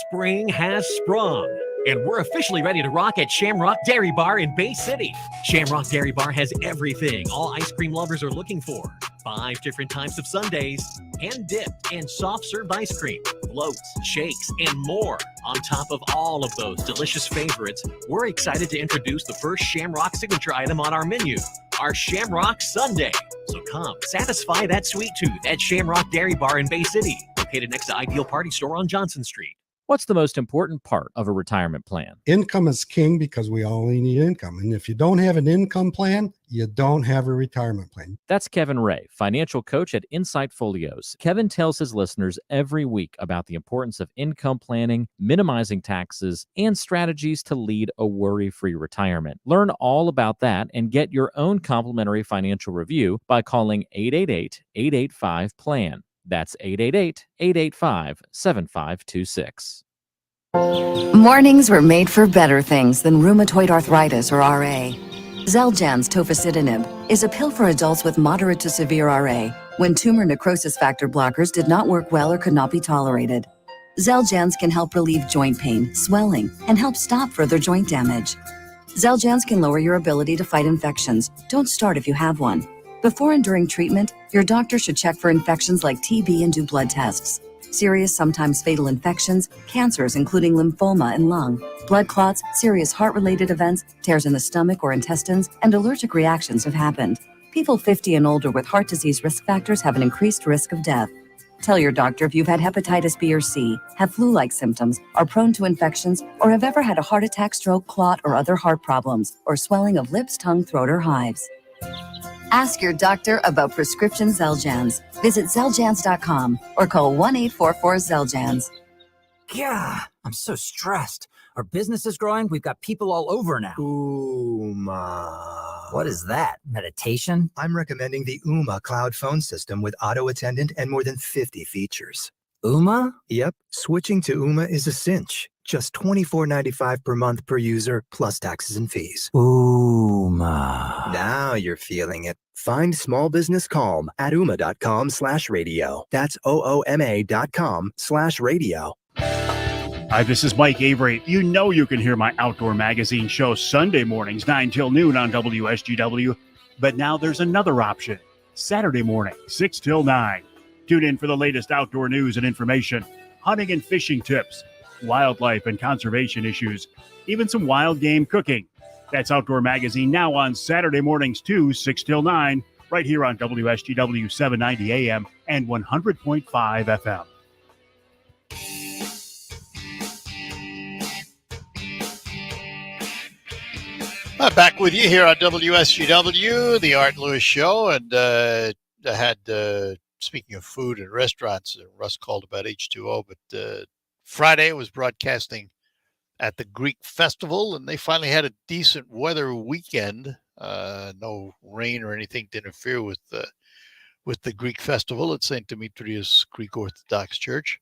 Spring has sprung, and we're officially ready to rock at Shamrock Dairy Bar in Bay City. Shamrock Dairy Bar has everything all ice cream lovers are looking for. 5 different types of sundaes, hand-dipped and soft-served ice cream, floats, shakes, and more. On top of all of those delicious favorites, we're excited to introduce the first Shamrock signature item on our menu, our Shamrock Sundae. So come, satisfy that sweet tooth at Shamrock Dairy Bar in Bay City, located next to Ideal Party Store on Johnson Street. What's the most important part of a retirement plan? Income is king because we all need income. And if you don't have an income plan, you don't have a retirement plan. That's Kevin Ray, financial coach at Insight Folios. Kevin tells his listeners every week about the importance of income planning, minimizing taxes, and strategies to lead a worry-free retirement. Learn all about that and get your own complimentary financial review by calling 888-885-PLAN. That's 888-885-7526. Mornings were made for better things than rheumatoid arthritis or RA. Xeljanz tofacitinib is a pill for adults with moderate to severe RA when tumor necrosis factor blockers did not work well or could not be tolerated. Xeljanz can help relieve joint pain, swelling, and help stop further joint damage. Xeljanz can lower your ability to fight infections. Don't start if you have one. Before and during treatment, your doctor should check for infections like TB and do blood tests. Serious, sometimes fatal infections, cancers including lymphoma and lung, blood clots, serious heart-related events, tears in the stomach or intestines, and allergic reactions have happened. People 50 and older with heart disease risk factors have an increased risk of death. Tell your doctor if you've had hepatitis B or C, have flu-like symptoms, are prone to infections, or have ever had a heart attack, stroke, clot, or other heart problems, or swelling of lips, tongue, throat, or hives. Ask your doctor about prescription Xeljanz. Visit Xeljanz.com or call 1-844-XELJANZ. Yeah, I'm so stressed. Our business is growing. We've got people all over now. Uma. What is that? Meditation? I'm recommending the Uma cloud phone system with auto attendant and more than 50 features. Uma? Yep. Switching to Uma is a cinch. Just $24.95 per month per user, plus taxes and fees. Uma. Now you're feeling it. Find small business calm at Uma.com/radio. That's OOMA.com/radio. Hi, this is Mike Avery. You know you can hear my outdoor magazine show Sunday mornings, 9 till noon on WSGW. But now there's another option. Saturday morning, 6 till 9. Tune in for the latest outdoor news and information, hunting and fishing tips, wildlife and conservation issues, even some wild game cooking. That's Outdoor Magazine now on Saturday mornings too, 6 till 9, right here on WSGW 790 AM and 100.5 FM. Back with you here on WSGW, the Art Lewis Show. And I had, speaking of food and restaurants, Russ called about H2O, but Friday was broadcasting at the Greek Festival, and they finally had a decent weather weekend. No rain or anything to interfere with the Greek Festival at St. Demetrius Greek Orthodox Church.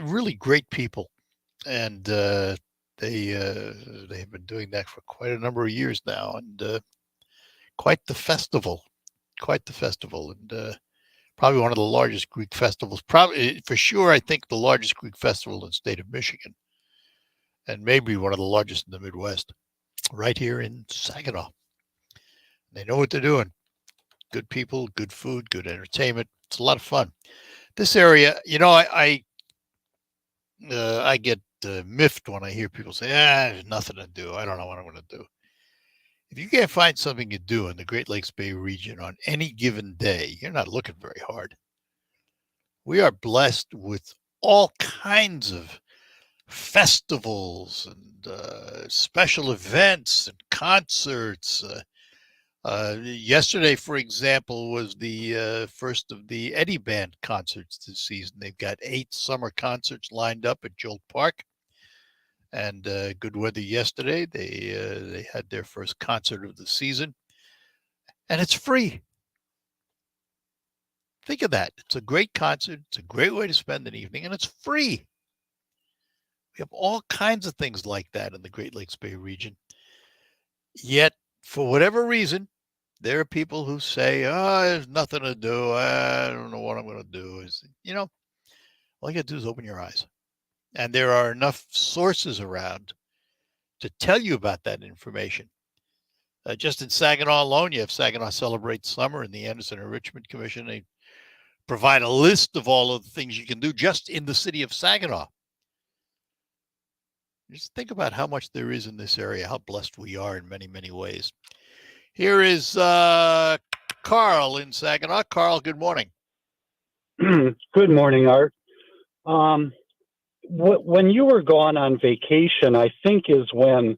Really great people, and they have been doing that for quite a number of years now, and quite the festival, and probably one of the largest Greek festivals, probably for sure. I think the largest Greek festival in the state of Michigan, and maybe one of the largest in the Midwest, right here in Saginaw. They know what they're doing. Good people, good food, good entertainment. It's a lot of fun. This area, you know, I get miffed when I hear people say, there's nothing to do. I don't know what I'm going to do. If you can't find something to do in the Great Lakes Bay region on any given day, you're not looking very hard. We are blessed with all kinds of festivals and special events and concerts. Yesterday, for example, was the first of the Eddie Band concerts this season. They've got 8 summer concerts lined up at Jolt Park. And good weather yesterday. They had their first concert of the season. And it's free. Think of that. It's a great concert. It's a great way to spend an evening, and it's free. We have all kinds of things like that in the Great Lakes Bay region. Yet, for whatever reason, there are people who say, there's nothing to do. I don't know what I'm going to do. You know, all you got to do is open your eyes. And there are enough sources around to tell you about that information. Just in Saginaw alone, you have Saginaw Celebrate Summer and the Anderson and Richmond Commission. They provide a list of all of the things you can do just in the city of Saginaw. Just think about how much there is in this area, how blessed we are in many, many ways. Here is Carl in Saginaw. Carl, good morning. Good morning, Art. When you were gone on vacation, I think is when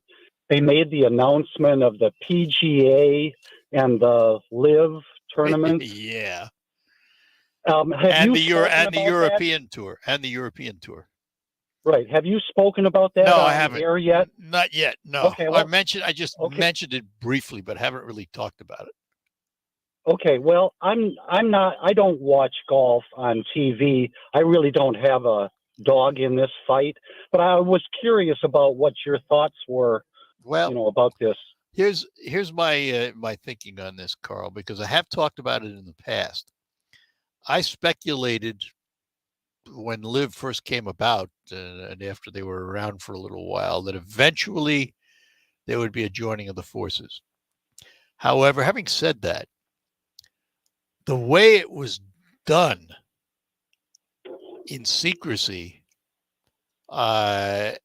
they made the announcement of the PGA and the LIV tournaments. Yeah. And the European tour. Right. Have you spoken about that? No, on I haven't. Air yet? Not yet. No. Okay, well, I just mentioned it briefly, but haven't really talked about it. Okay. Well, I don't watch golf on TV. I really don't have a dog in this fight, but I was curious about what your thoughts were, about this. Here's my my thinking on this, Carl, because I have talked about it in the past. I speculated when LIV first came about and after they were around for a little while that eventually there would be a joining of the forces. However, having said that, the way it was done in secrecy, and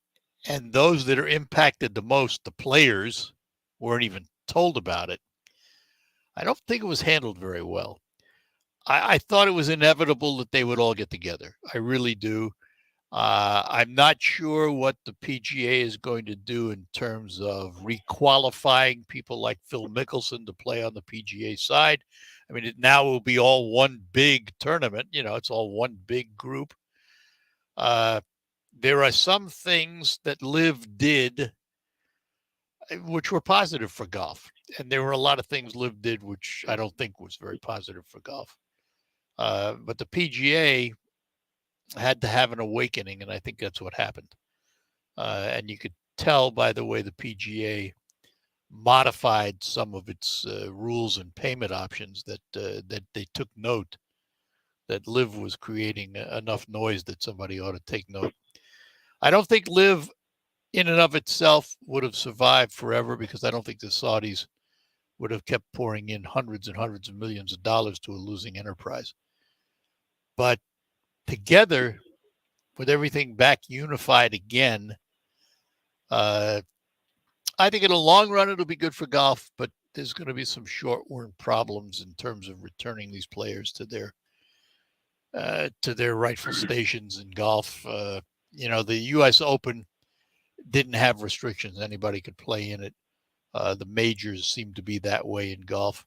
those that are impacted the most, the players, weren't even told about it. I don't think it was handled very well. I thought it was inevitable that they would all get together. I really do. I'm not sure what the PGA is going to do in terms of requalifying people like Phil Mickelson to play on the PGA side. I mean, it now will be all one big tournament. It's all one big group. There are some things that LIV did which were positive for golf. And there were a lot of things LIV did which I don't think was very positive for golf. But the PGA had to have an awakening, and I think that's what happened. And you could tell by the way the PGA modified some of its rules and payment options that they took note that LIV was creating enough noise that somebody ought to take note. I don't think LIV in and of itself would have survived forever, because I don't think the Saudis would have kept pouring in hundreds and hundreds of millions of dollars to a losing enterprise. But together, with everything back unified again, I think in the long run it'll be good for golf, but there's going to be some short-term problems in terms of returning these players to their rightful stations in golf. The U.S. Open didn't have restrictions; anybody could play in it. The majors seem to be that way in golf.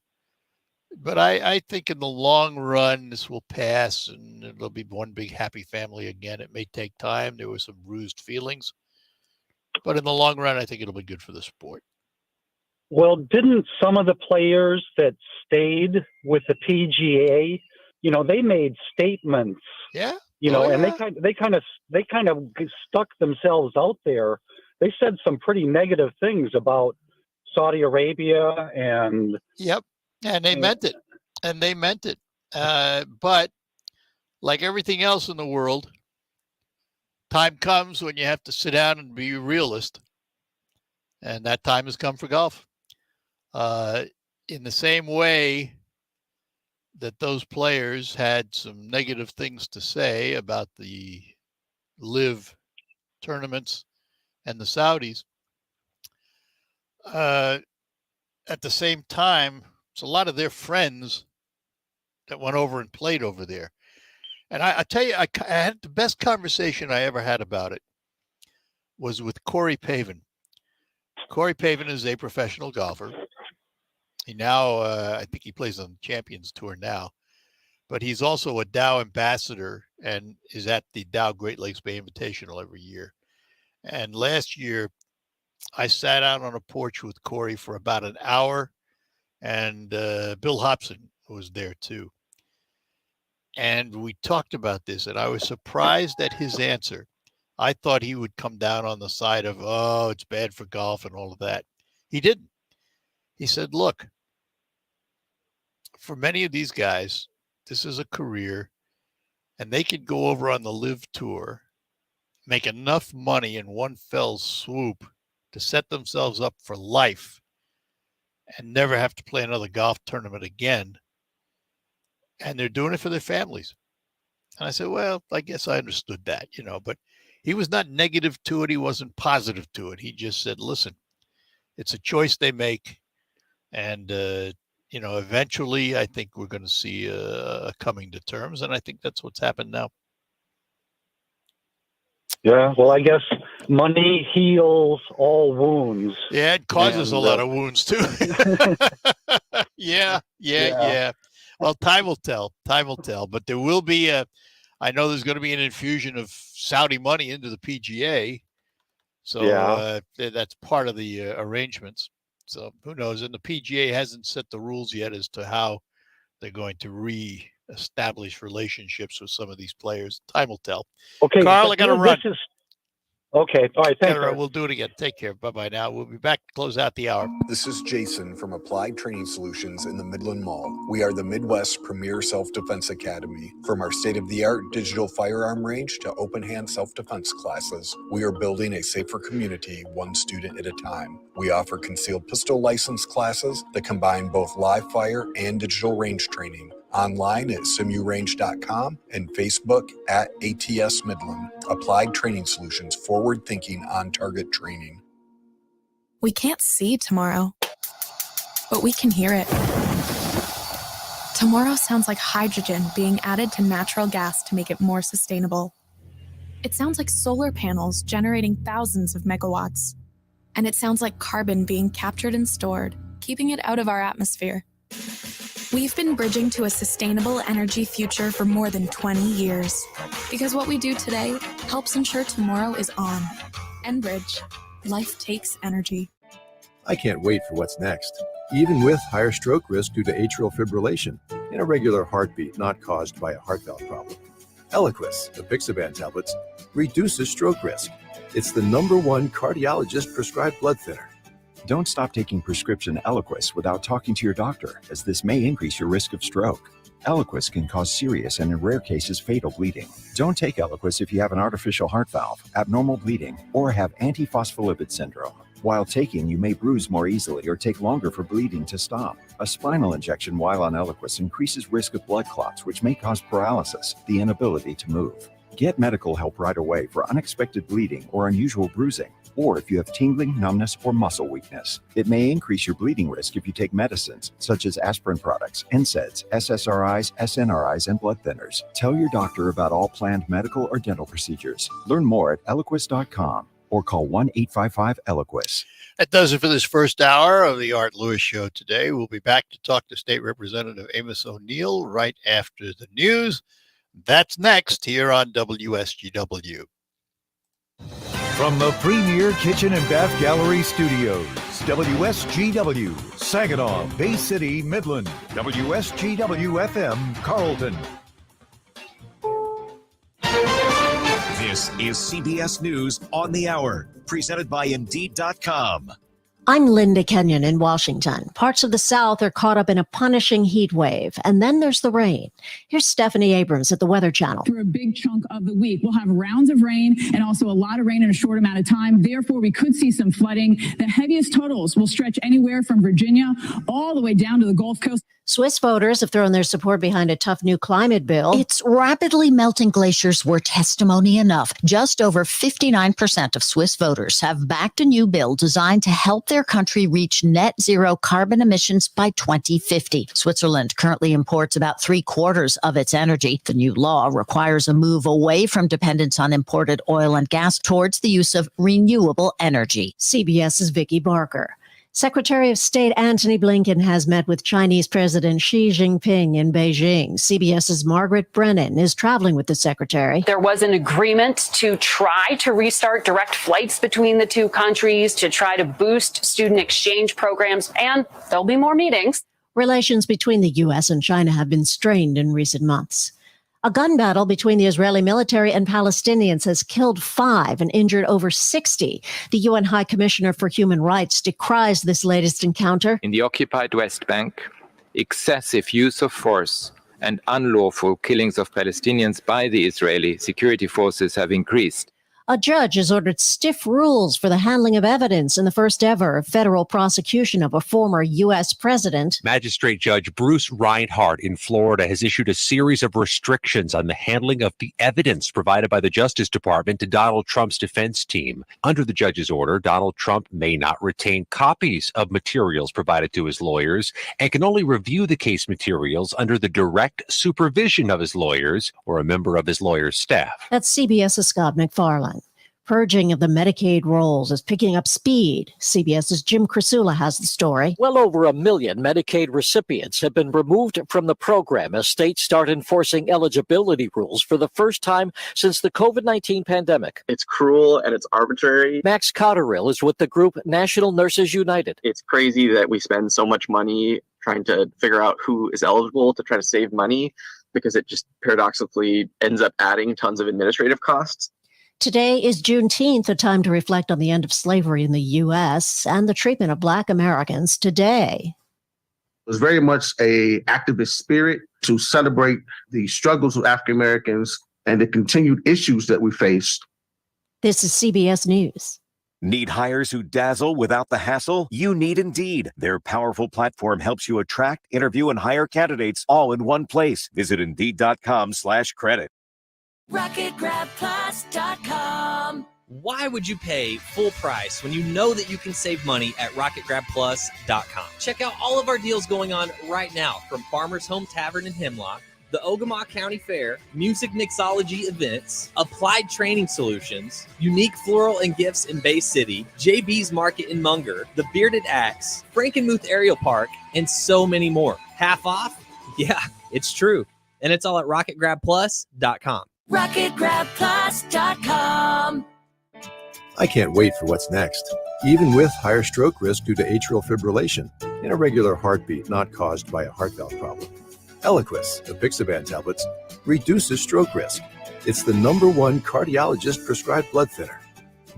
But I think in the long run, this will pass and it'll be one big happy family again. It may take time. There were some bruised feelings. But in the long run, I think it'll be good for the sport. Well, didn't some of the players that stayed with the PGA, they made statements. Yeah. And they kind of stuck themselves out there. They said some pretty negative things about Saudi Arabia and. Yep. And they meant it. But like everything else in the world, time comes when you have to sit down and be a realist. And that time has come for golf. In the same way that those players had some negative things to say about the LIV tournaments and the Saudis, at the same time, it's a lot of their friends that went over and played over there. And I tell you, I had the best conversation I ever had about it was with Corey Pavin. Corey Pavin is a professional golfer. He now, I think he plays on the Champions Tour now, but he's also a Dow ambassador and is at the Dow Great Lakes Bay Invitational every year. And last year, I sat out on a porch with Corey for about an hour, and Bill Hobson was there too. And we talked about this, and I was surprised at his answer. I thought he would come down on the side of, oh, it's bad for golf and all of that. He didn't. He said, look, for many of these guys, this is a career, and they could go over on the LIV Tour, make enough money in one fell swoop to set themselves up for life and never have to play another golf tournament again. And they're doing it for their families. And I said, well, I guess I understood that, but he was not negative to it. He wasn't positive to it. He just said, listen, it's a choice they make. And, eventually I think we're going to see a coming to terms. And I think that's what's happened now. Yeah, well, I guess money heals all wounds. Yeah, it causes a lot of wounds too. Yeah. Well, time will tell. But there will be I know there's going to be an infusion of Saudi money into the PGA. So that's part of the arrangements. So who knows? And the PGA hasn't set the rules yet as to how they're going to re-establish relationships with some of these players. Time will tell. Okay, Carl, I got to run. Okay. All right. Thanks. We'll do it again. Take care. Bye-bye now. We'll be back to close out the hour. This is Jason from Applied Training Solutions in the Midland Mall. We are the Midwest's premier self-defense academy. From our state-of-the-art digital firearm range to open-hand self-defense classes, we are building a safer community one student at a time. We offer concealed pistol license classes that combine both live fire and digital range training. Online at simurange.com and Facebook at ATS Midland. Applied Training Solutions, forward-thinking, on-target training. We can't see tomorrow, but we can hear it. Tomorrow sounds like hydrogen being added to natural gas to make it more sustainable. It sounds like solar panels generating thousands of megawatts. And it sounds like carbon being captured and stored, keeping it out of our atmosphere. We've been bridging to a sustainable energy future for more than 20 years. Because what we do today helps ensure tomorrow is on. Enbridge. Life takes energy. I can't wait for what's next. Even with higher stroke risk due to atrial fibrillation, and irregular heartbeat not caused by a heart valve problem. Eliquis, the Pixaban tablets, reduces stroke risk. It's the #1 cardiologist prescribed blood thinner. Don't stop taking prescription Eliquis without talking to your doctor, as this may increase your risk of stroke. Eliquis can cause serious and in rare cases fatal bleeding. Don't take Eliquis if you have an artificial heart valve, abnormal bleeding, or have antiphospholipid syndrome. While taking, you may bruise more easily or take longer for bleeding to stop. A spinal injection while on Eliquis increases risk of blood clots, which may cause paralysis, the inability to move. Get medical help right away for unexpected bleeding or unusual bruising, or if you have tingling, numbness, or muscle weakness. It may increase your bleeding risk if you take medicines such as aspirin products, NSAIDs, SSRIs, SNRIs, and blood thinners. Tell your doctor about all planned medical or dental procedures. Learn more at Eliquis.com or call 1-855-ELIQUIS. That does it for this first hour of the Art Lewis Show today. We'll be back to talk to State Representative Amos O'Neal right after the news. That's next here on WSGW. From the Premier Kitchen and Bath Gallery Studios, WSGW, Saginaw, Bay City, Midland, WSGW-FM, Carlton. This is CBS News on the Hour, presented by Indeed.com. I'm Linda Kenyon in Washington. Parts of the South are caught up in a punishing heat wave, and then there's the rain. Here's Stephanie Abrams at the Weather Channel. For a big chunk of the week, we'll have rounds of rain and also a lot of rain in a short amount of time. Therefore, we could see some flooding. The heaviest totals will stretch anywhere from Virginia all the way down to the Gulf Coast. Swiss voters have thrown their support behind a tough new climate bill. Its rapidly melting glaciers were testimony enough. Just over 59% of Swiss voters have backed a new bill designed to help their country reach net zero carbon emissions by 2050. Switzerland currently imports about 3/4 of its energy. The new law requires a move away from dependence on imported oil and gas towards the use of renewable energy. CBS's Vicki Barker. Secretary of State Antony Blinken has met with Chinese President Xi Jinping in Beijing. CBS's Margaret Brennan is traveling with the secretary. There was an agreement to try to restart direct flights between the two countries, to try to boost student exchange programs, and there'll be more meetings. Relations between the U.S. and China have been strained in recent months. A gun battle between the Israeli military and Palestinians has killed 5 and injured over 60. The UN High Commissioner for Human Rights decries this latest encounter. In the occupied West Bank, excessive use of force and unlawful killings of Palestinians by the Israeli security forces have increased. A judge has ordered stiff rules for the handling of evidence in the first ever federal prosecution of a former U.S. president. Magistrate Judge Bruce Reinhardt in Florida has issued a series of restrictions on the handling of the evidence provided by the Justice Department to Donald Trump's defense team. Under the judge's order, Donald Trump may not retain copies of materials provided to his lawyers and can only review the case materials under the direct supervision of his lawyers or a member of his lawyer's staff. That's CBS's Scott McFarlane. Purging of the Medicaid rolls is picking up speed. CBS's Jim Crisula has the story. Well over 1 million Medicaid recipients have been removed from the program as states start enforcing eligibility rules for the first time since the COVID-19 pandemic. It's cruel and it's arbitrary. Max Cotterill is with the group National Nurses United. It's crazy that we spend so much money trying to figure out who is eligible to try to save money, because it just paradoxically ends up adding tons of administrative costs. Today is Juneteenth, a time to reflect on the end of slavery in the U.S. and the treatment of Black Americans today. It was very much an activist spirit to celebrate the struggles of African Americans and the continued issues that we faced. This is CBS News. Need hires who dazzle without the hassle? You need Indeed. Their powerful platform helps you attract, interview, and hire candidates all in one place. Visit Indeed.com/credit. RocketGrabPlus.com. Why would you pay full price when you know that you can save money at RocketGrabPlus.com? Check out all of our deals going on right now, from Farmer's Home Tavern in Hemlock, the Ogama County Fair, Music Mixology events, Applied Training Solutions, Unique Floral and Gifts in Bay City, JB's Market in Munger, the Bearded Axe, Frankenmuth Aerial Park, and so many more. Half off? Yeah, it's true. And it's all at RocketGrabPlus.com. RocketGrabPlus.com. I can't wait for what's next. Even with higher stroke risk due to atrial fibrillation, an irregular heartbeat not caused by a heart valve problem. Eliquis, the Pixaban tablets, reduces stroke risk. It's the #1 cardiologist prescribed blood thinner.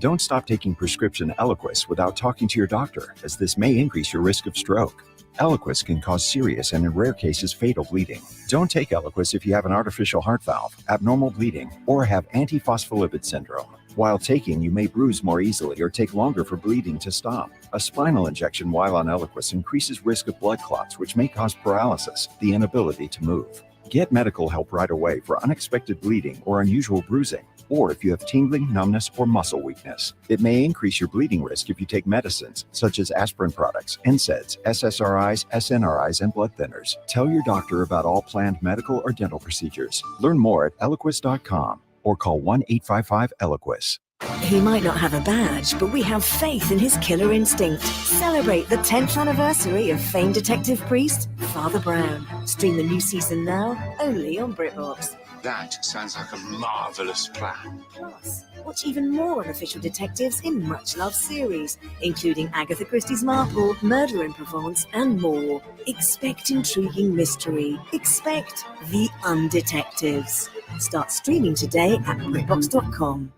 Don't stop taking prescription Eliquis without talking to your doctor, as this may increase your risk of stroke. Eliquis can cause serious and, in rare cases, fatal bleeding. Don't take Eliquis if you have an artificial heart valve, abnormal bleeding, or have antiphospholipid syndrome. While taking, you may bruise more easily or take longer for bleeding to stop. A spinal injection while on Eliquis increases risk of blood clots, which may cause paralysis, the inability to move. Get medical help right away for unexpected bleeding or unusual bruising, or if you have tingling, numbness, or muscle weakness. It may increase your bleeding risk if you take medicines such as aspirin products, NSAIDs, SSRIs, SNRIs, and blood thinners. Tell your doctor about all planned medical or dental procedures. Learn more at Eliquis.com or call 1-855-ELIQUIS. He might not have a badge, but we have faith in his killer instinct. Celebrate the 10th anniversary of famed detective priest, Father Brown. Stream the new season now, only on BritBox. That sounds like a marvellous plan. Plus, watch even more unofficial detectives in much-loved series, including Agatha Christie's Marple, Murder in Provence, and more. Expect intriguing mystery. Expect the Undetectives. Start streaming today at BritBox.com.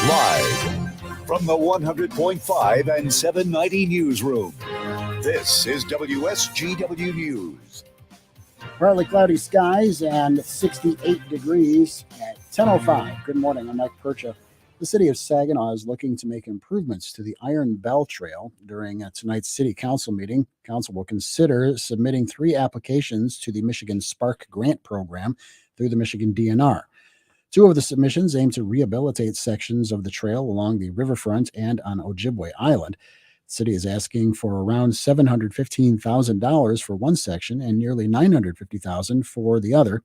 Live from the 100.5 and 790 newsroom, this is WSGW News. Partly cloudy skies and 68 degrees at 10:05. Good morning, I'm Mike Percha. The city of Saginaw is looking to make improvements to the Iron Bell Trail. During tonight's city council meeting, council will consider submitting 3 applications to the Michigan Spark Grant Program through the Michigan DNR. 2 of the submissions aim to rehabilitate sections of the trail along the riverfront and on Ojibwe Island. The city is asking for around $715,000 for one section and nearly $950,000 for the other.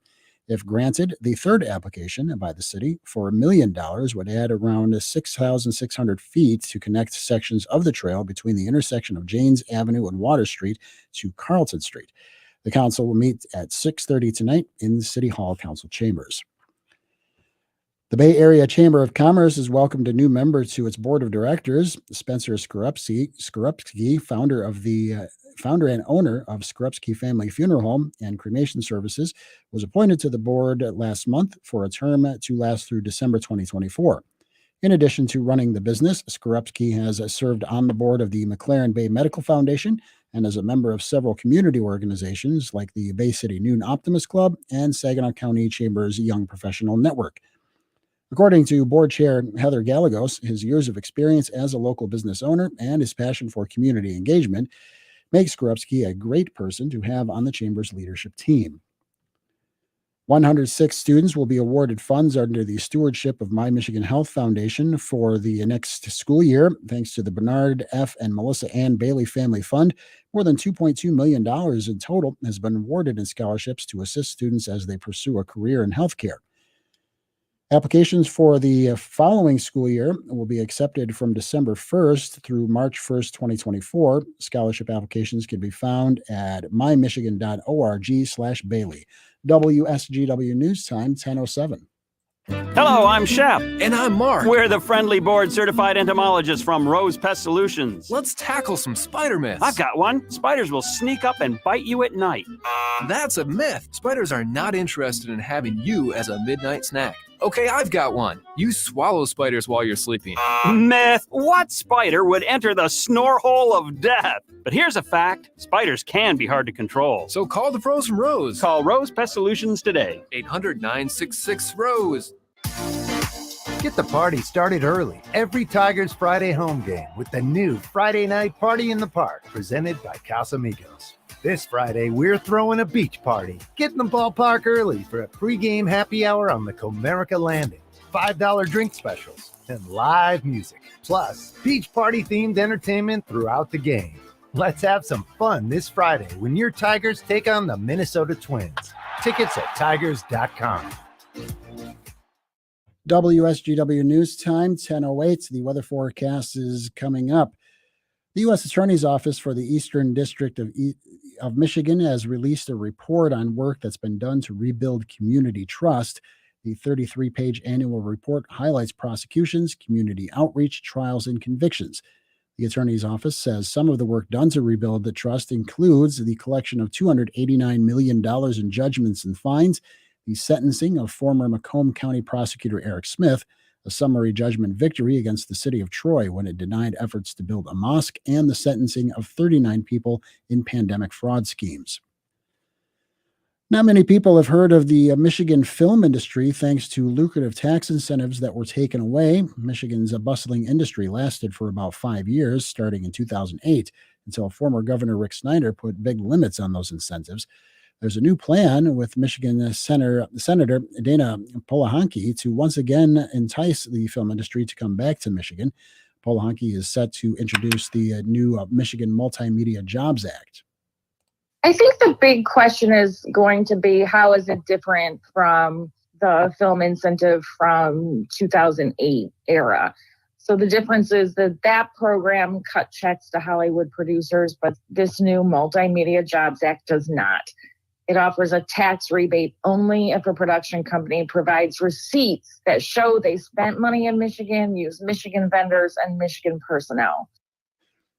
If granted, the third application by the city for $1 million would add around 6,600 feet to connect sections of the trail between the intersection of Janes Avenue and Water Street to Carlton Street. The council will meet at 6:30 tonight in the City Hall Council chambers. The Bay Area Chamber of Commerce has welcomed a new member to its board of directors. Spencer Skorupski, founder and owner of Skorupski Family Funeral Home and Cremation Services, was appointed to the board last month for a term to last through December 2024. In addition to running the business, Skorupski has served on the board of the McLaren Bay Medical Foundation and is a member of several community organizations like the Bay City Noon Optimist Club and Saginaw County Chamber's Young Professional Network. According to board chair Heather Gallegos, his years of experience as a local business owner and his passion for community engagement makes Skorupski a great person to have on the chamber's leadership team. 106 students will be awarded funds under the stewardship of My Michigan Health Foundation for the next school year. Thanks to the Bernard F. and Melissa Ann Bailey Family Fund, more than $2.2 million in total has been awarded in scholarships to assist students as they pursue a career in healthcare. Applications for the following school year will be accepted from December 1st through March 1st, 2024. Scholarship applications can be found at mymichigan.org/Bailey. WSGW News Time, 10:07. Hello, I'm Shep. And I'm Mark. We're the friendly board-certified entomologists from Rose Pest Solutions. Let's tackle some spider myths. I've got one. Spiders will sneak up and bite you at night. That's a myth. Spiders are not interested in having you as a midnight snack. Okay, I've got one. You swallow spiders while you're sleeping. Myth. What spider would enter the snore hole of death? But here's a fact. Spiders can be hard to control. So call the pros from Rose. Call Rose Pest Solutions today. 800-966-ROSE. Get the party started early. Every Tigers Friday home game with the new Friday night party in the park presented by Casamigos. This Friday, we're throwing a beach party. Get in the ballpark early for a pregame happy hour on the Comerica Landing. $5 drink specials and live music. Plus, beach party themed entertainment throughout the game. Let's have some fun this Friday when your Tigers take on the Minnesota Twins. Tickets at tigers.com. WSGW News Time, 10:08. The weather forecast is coming up. The U.S. Attorney's Office for the Eastern District of Michigan has released a report on work that's been done to rebuild community trust. The 33-page annual report highlights prosecutions, community outreach, trials, and convictions. The Attorney's Office says some of the work done to rebuild the trust includes the collection of $289 million in judgments and fines, the sentencing of former Macomb County Prosecutor Eric Smith, a summary judgment victory against the city of Troy when it denied efforts to build a mosque, and the sentencing of 39 people in pandemic fraud schemes. Not many people have heard of the Michigan film industry thanks to lucrative tax incentives that were taken away. Michigan's bustling industry lasted for about 5 years, starting in 2008, until former Governor Rick Snyder put big limits on those incentives. There's a new plan with Michigan Senator Dana Polahanki to once again entice the film industry to come back to Michigan. Polahanki is set to introduce the new Michigan Multimedia Jobs Act. I think the big question is going to be, how is it different from the film incentive from 2008 era? So the difference is that program cut checks to Hollywood producers, but this new Multimedia Jobs Act does not. It offers a tax rebate only if a production company provides receipts that show they spent money in Michigan, used Michigan vendors, and Michigan personnel.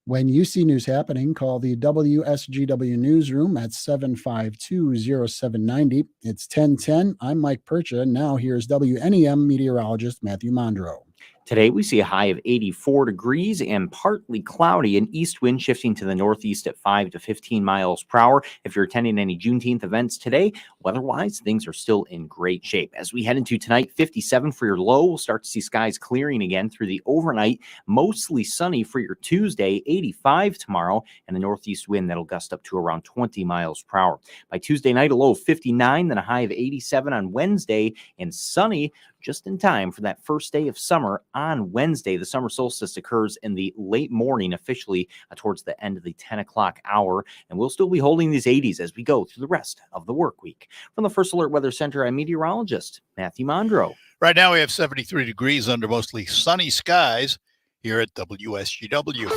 When you see news happening, call the WSGW newsroom at 752-0790. It's 1010. I'm Mike Percha. Now here's WNEM meteorologist Matthew Mondro. Today, we see a high of 84 degrees and partly cloudy, an east wind shifting to the northeast at 5 to 15 miles per hour. If you're attending any Juneteenth events today, weather-wise, things are still in great shape. As we head into tonight, 57 for your low. We'll start to see skies clearing again through the overnight. Mostly sunny for your Tuesday, 85 tomorrow, and a northeast wind that'll gust up to around 20 miles per hour. By Tuesday night, a low of 59, then a high of 87 on Wednesday, and sunny just in time for that first day of summer on Wednesday. The summer solstice occurs in the late morning, officially towards the end of the 10 o'clock hour, and we'll still be holding these 80s as we go through the rest of the work week. From the First Alert Weather Center, I'm meteorologist Matthew Mondro. Right now we have 73 degrees under mostly sunny skies here at WSGW.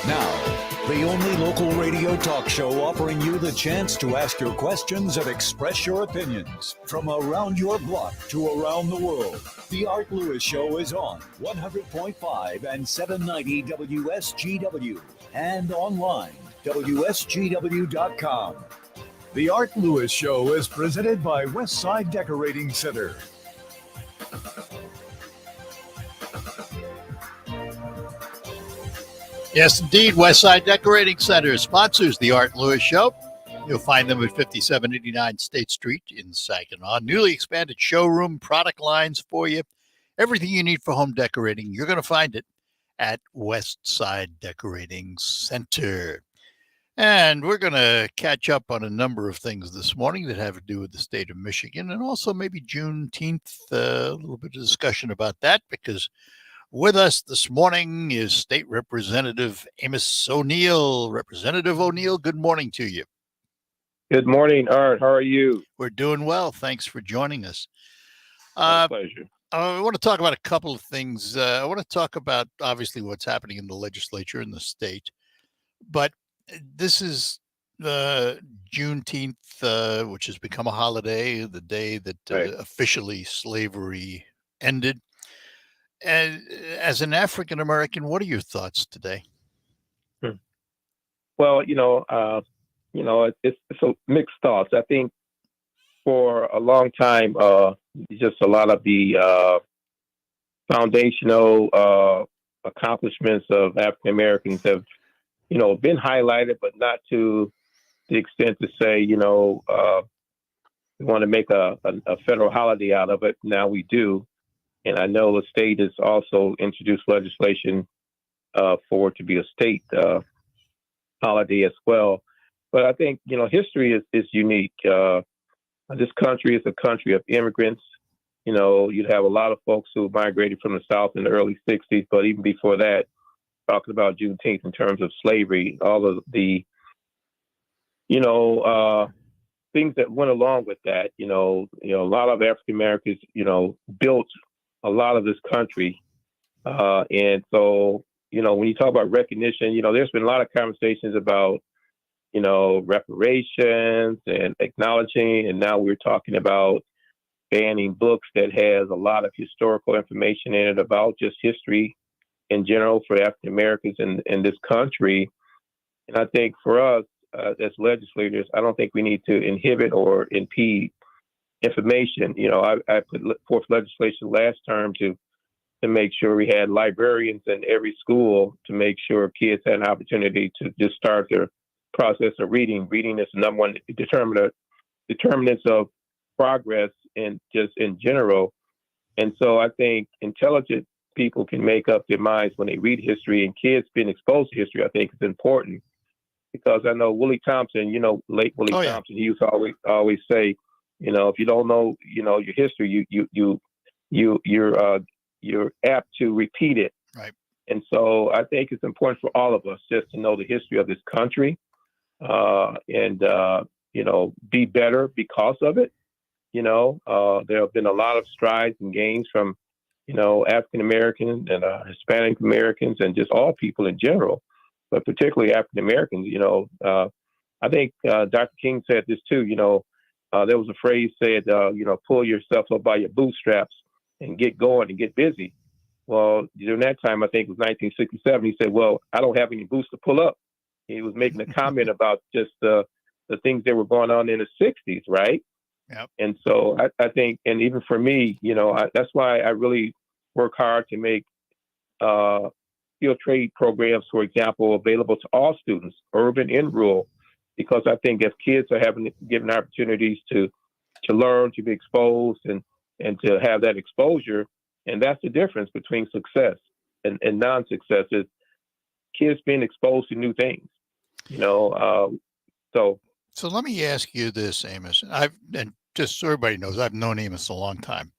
Now, the only local radio talk show offering you the chance to ask your questions and express your opinions. From around your block to around the world, The Art Lewis Show is on 100.5 and 790 WSGW and online, WSGW.com. The Art Lewis Show is presented by Westside Decorating Center. Yes, indeed. Westside Decorating Center sponsors the Art Lewis Show. You'll find them at 5789 State Street in Saginaw. Newly expanded showroom, product lines for you. Everything you need for home decorating, you're going to find it at Westside Decorating Center. And we're going to catch up on a number of things this morning that have to do with the state of Michigan, and also maybe Juneteenth, a little bit of discussion about that, because with us this morning is State Representative Amos O'Neal. Representative O'Neal, good morning to you. Good morning, Art. How are you? We're doing well. Thanks for joining us. My pleasure. I want to talk about a couple of things. I want to talk about, obviously, what's happening in the legislature in the state. But this is Juneteenth, which has become a holiday, the day that officially slavery ended. And as an African American, what are your thoughts today? Well, it's a mixed thoughts. I think for a long time, just a lot of the foundational accomplishments of African Americans have, been highlighted, but not to the extent to say, we want to make a federal holiday out of it. Now we do. And I know the state has also introduced legislation for it to be a state holiday as well. But I think, history is unique. This country is a country of immigrants. You'd have a lot of folks who migrated from the South in the early 60s, but even before that, talking about Juneteenth in terms of slavery, all of the, things that went along with that, a lot of African Americans, built a lot of this country. And so, when you talk about recognition, there's been a lot of conversations about, reparations and acknowledging, and now we're talking about banning books that has a lot of historical information in it about just history in general for African Americans in this country. And I think for us as legislators, I don't think we need to inhibit or impede information. I put forth legislation last term to make sure we had librarians in every school to make sure kids had an opportunity to just start their process of reading. Reading is the number one determinants of progress in general. And so I think intelligent people can make up their minds when they read history, and kids being exposed to history, I think is important, because I know Willie Thompson, late Willie Thompson, he used to always say, if you don't know, your history, you're apt to repeat it. Right. And so I think it's important for all of us just to know the history of this country, and be better because of it. There have been a lot of strides and gains from, African Americans and Hispanic Americans and just all people in general, but particularly African Americans. I think Dr. King said this too. There was a phrase said, pull yourself up by your bootstraps and get going and get busy. Well, during that time, I think it was 1967, he said, well, I don't have any boots to pull up. He was making a comment about just the things that were going on in the 60s, right? Yep. And so I think, and even for me, that's why I really work hard to make field trade programs, for example, available to all students, urban and rural, because I think if kids are given opportunities to learn, to be exposed, and to have that exposure, and that's the difference between success and non-success, is kids being exposed to new things. So let me ask you this, Amos. And just so everybody knows, I've known Amos a long time.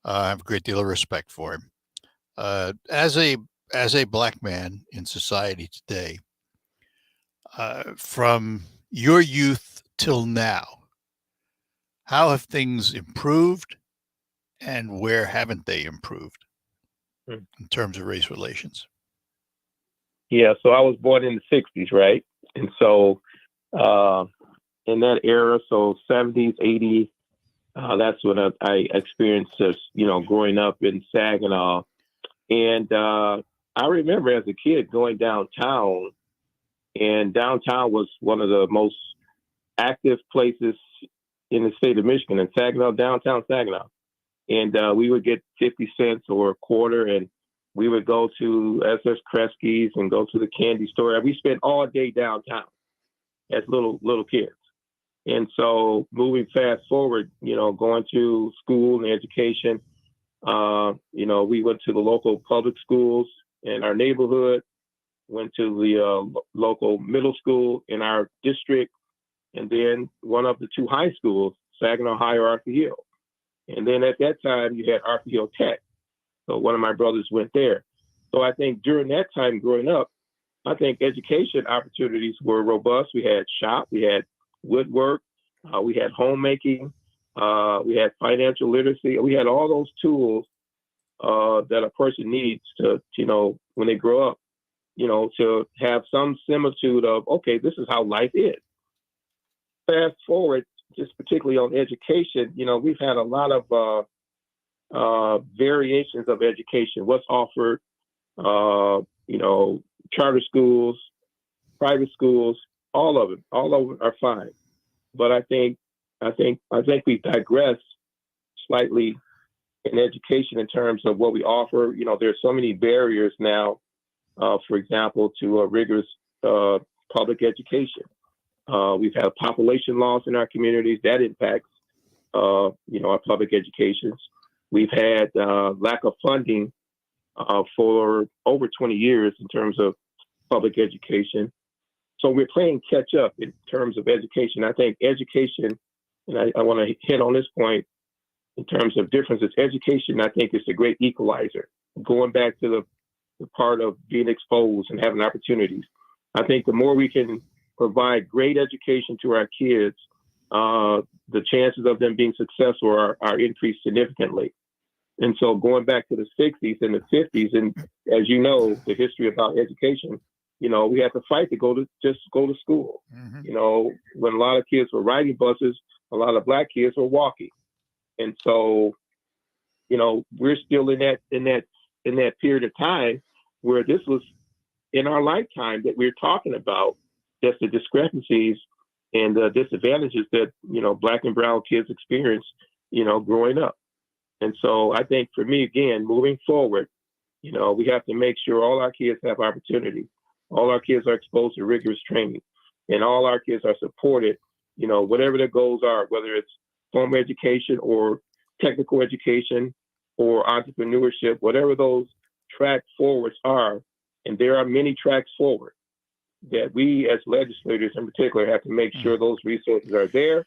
I have a great deal of respect for him. As a black man in society today, from your youth till now, how have things improved, and where haven't they improved in terms of race relations? Yeah, so I was born in the 60s, right? And so in that era, so 70s, 80s, that's when I experienced this, growing up in Saginaw. And I remember as a kid going downtown, and downtown was one of the most active places in the state of Michigan, in Saginaw, downtown Saginaw. And we would get 50 cents or a quarter, and we would go to SS Kresge's and go to the candy store. We spent all day downtown as little kids. And so moving fast forward, going to school and education, we went to the local public schools in our neighborhood, went to the local middle school in our district, and then one of the two high schools, Saginaw High or Arthur Hill. And then at that time, you had Arthur Hill Tech. So one of my brothers went there. So I think during that time growing up, I think education opportunities were robust. We had shop, we had woodwork, we had homemaking, we had financial literacy. We had all those tools that a person needs to, when they grow up, to have some similitude of, okay, this is how life is. Fast forward, just particularly on education, we've had a lot of variations of education. What's offered, charter schools, private schools, all of them are fine. But I think we digress slightly in education in terms of what we offer. There's so many barriers now, for example, to a rigorous public education. We've had population loss in our communities that impacts, our public educations. We've had lack of funding for over 20 years in terms of public education. So we're playing catch up in terms of education. I think education, and I want to hit on this point in terms of differences. Education, I think, is a great equalizer. Going back to the part of being exposed and having opportunities. I think the more we can provide great education to our kids, the chances of them being successful are increased significantly. And so going back to the 60s and the 50s, and as you know, the history about education, we had to fight to go to school. Mm-hmm. When a lot of kids were riding buses, a lot of Black kids were walking. And so, we're still in that period of time where this was in our lifetime that we're talking about, just the discrepancies and the disadvantages that, Black and brown kids experience, growing up. And so I think for me, again, moving forward, we have to make sure all our kids have opportunity. All our kids are exposed to rigorous training, and all our kids are supported, whatever their goals are, whether it's formal education or technical education or entrepreneurship, whatever those track forwards are. And there are many tracks forward that we as legislators in particular have to make sure those resources are there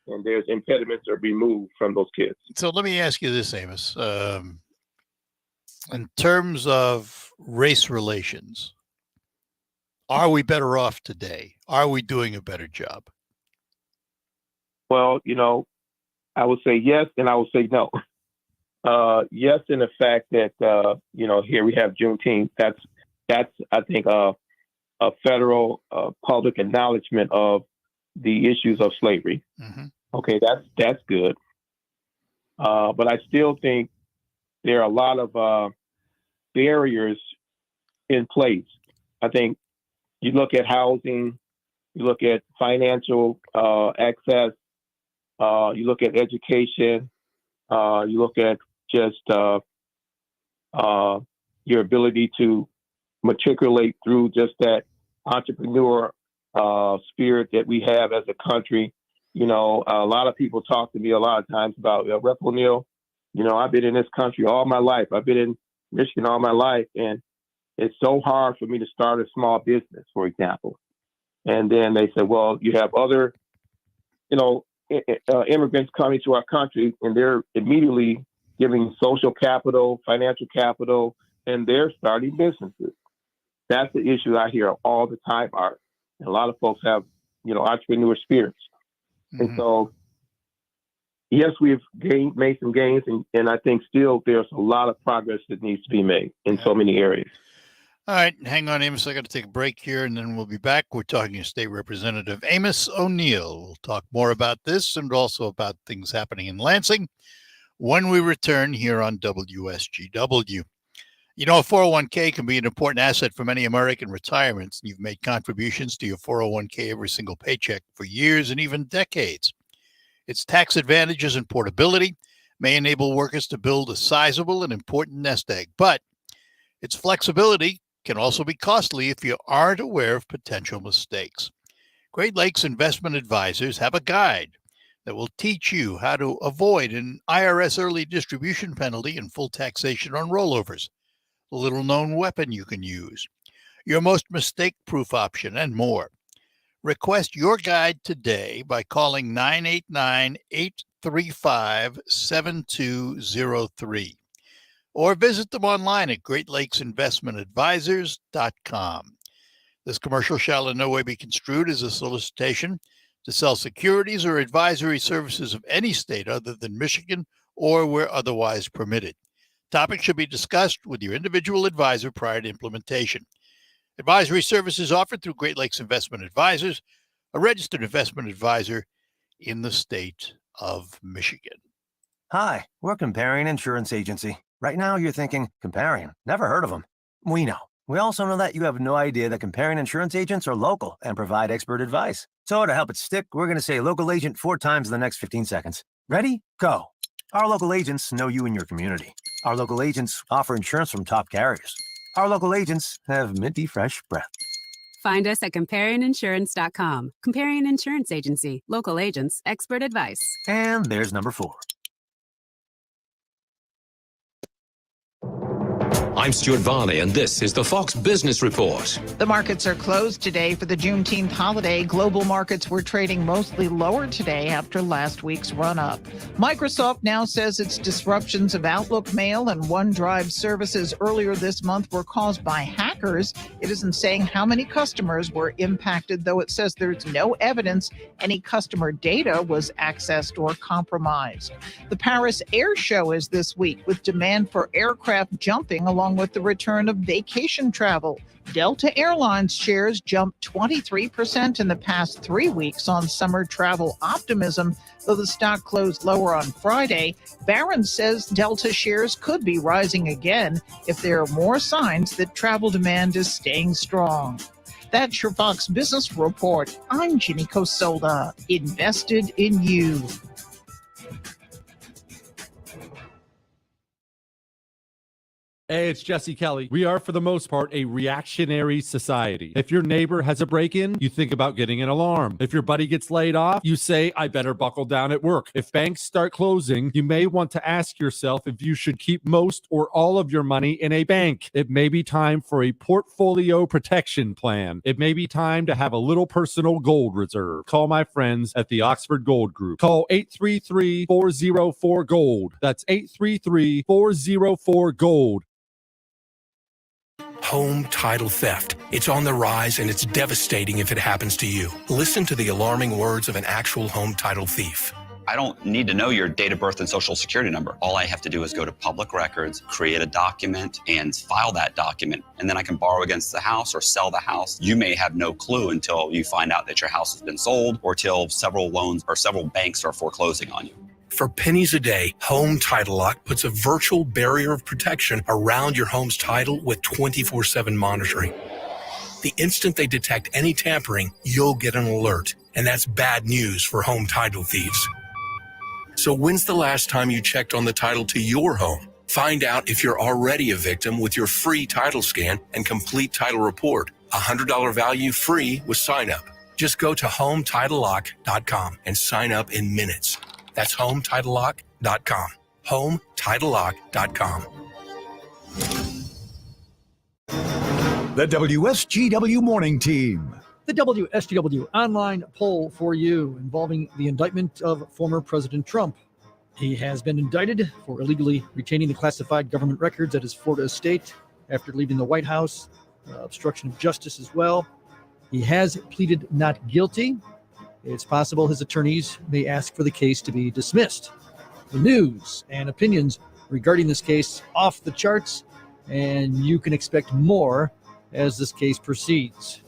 and there's impediments are removed from those kids. So let me ask you this, Amos. In terms of race relations, are we better off today? Are we doing a better job? Well, I would say yes, and I would say no. Yes, in the fact that, here we have Juneteenth. That's I think, a federal public acknowledgement of the issues of slavery. Mm-hmm. Okay, that's good. But I still think there are a lot of barriers in place. I think you look at housing, you look at financial access, you look at education, you look at just your ability to matriculate through just that entrepreneur spirit that we have as a country. A lot of people talk to me a lot of times about, Rep. O'Neal, I've been in this country all my life. I've been in Michigan all my life, and it's so hard for me to start a small business, for example. And then they say, well, you have other, immigrants coming to our country, and they're immediately giving social capital, financial capital, and they're starting businesses. That's the issue I hear all the time, Art. And a lot of folks have, entrepreneur spirits. Mm-hmm. And so, yes, we've made some gains, and I think still there's a lot of progress that needs to be made in so many areas. All right, hang on, Amos. I got to take a break here, and then we'll be back. We're talking to State Representative Amos O'Neal. We'll talk more about this and also about things happening in Lansing when we return here on WSGW. A 401k can be an important asset for many American retirements. You've made contributions to your 401k every single paycheck for years and even decades. Its tax advantages and portability may enable workers to build a sizable and important nest egg, but its flexibility can also be costly if you aren't aware of potential mistakes. Great Lakes Investment Advisors have a guide that will teach you how to avoid an IRS early distribution penalty and full taxation on rollovers, a little-known weapon you can use, your most mistake-proof option, and more. Request your guide today by calling 989-835-7203 or visit them online at GreatLakesInvestmentAdvisors.com. This commercial shall in no way be construed as a solicitation to sell securities or advisory services of any state other than Michigan or where otherwise permitted. Topics should be discussed with your individual advisor prior to implementation. Advisory services offered through Great Lakes Investment Advisors, a registered investment advisor in the state of Michigan. Hi, we're Comparion Insurance Agency. Right now you're thinking, Comparion, never heard of them. We know. We also know that you have no idea that Comparion Insurance agents are local and provide expert advice. So to help it stick, we're going to say local agent 4 times in the next 15 seconds. Ready? Go. Our local agents know you and your community. Our local agents offer insurance from top carriers. Our local agents have minty fresh breath. Find us at ComparionInsurance.com. Comparion Insurance Agency. Local agents, expert advice. And there's number 4. I'm Stuart Varley, and this is the Fox Business Report. The markets are closed today for the Juneteenth holiday. Global markets were trading mostly lower today after last week's run-up. Microsoft now says its disruptions of Outlook Mail and OneDrive services earlier this month were caused by hackers. It isn't saying how many customers were impacted, though it says there's no evidence any customer data was accessed or compromised. The Paris Air Show is this week, with demand for aircraft jumping along with the return of vacation travel. Delta Airlines shares jumped 23% in the past 3 weeks on summer travel optimism, though the stock closed lower on Friday. Barron says Delta shares could be rising again if there are more signs that travel demand is staying strong. That's your Fox Business Report. I'm Ginny Cosola, invested in you. Hey, it's Jesse Kelly. We are, for the most part, a reactionary society. If your neighbor has a break-in, you think about getting an alarm. If your buddy gets laid off, you say, I better buckle down at work. If banks start closing, you may want to ask yourself if you should keep most or all of your money in a bank. It may be time for a portfolio protection plan. It may be time to have a little personal gold reserve. Call my friends at the Oxford Gold Group. Call 833-404-GOLD. That's 833-404-GOLD. Home title theft. It's on the rise, and it's devastating if it happens to you. Listen to the alarming words of an actual home title thief. I don't need to know your date of birth and social security number. All I have to do is go to public records, create a document, and file that document. And then I can borrow against the house or sell the house. You may have no clue until you find out that your house has been sold or till several loans or several banks are foreclosing on you. For pennies a day, Home Title Lock puts a virtual barrier of protection around your home's title with 24/7 monitoring. The instant they detect any tampering, you'll get an alert, and that's bad news for home title thieves. So when's the last time you checked on the title to your home? Find out if you're already a victim with your free title scan and complete title report. $100 value free with sign up. Just go to HomeTitleLock.com and sign up in minutes. That's HomeTitleLock.com. HomeTitleLock.com. The WSGW Morning Team. The WSGW online poll for you involving the indictment of former President Trump. He has been indicted for illegally retaining the classified government records at his Florida estate after leaving the White House, obstruction of justice as well. He has pleaded not guilty. It's possible his attorneys may ask for the case to be dismissed. The news and opinions regarding this case off the charts, and you can expect more as this case proceeds.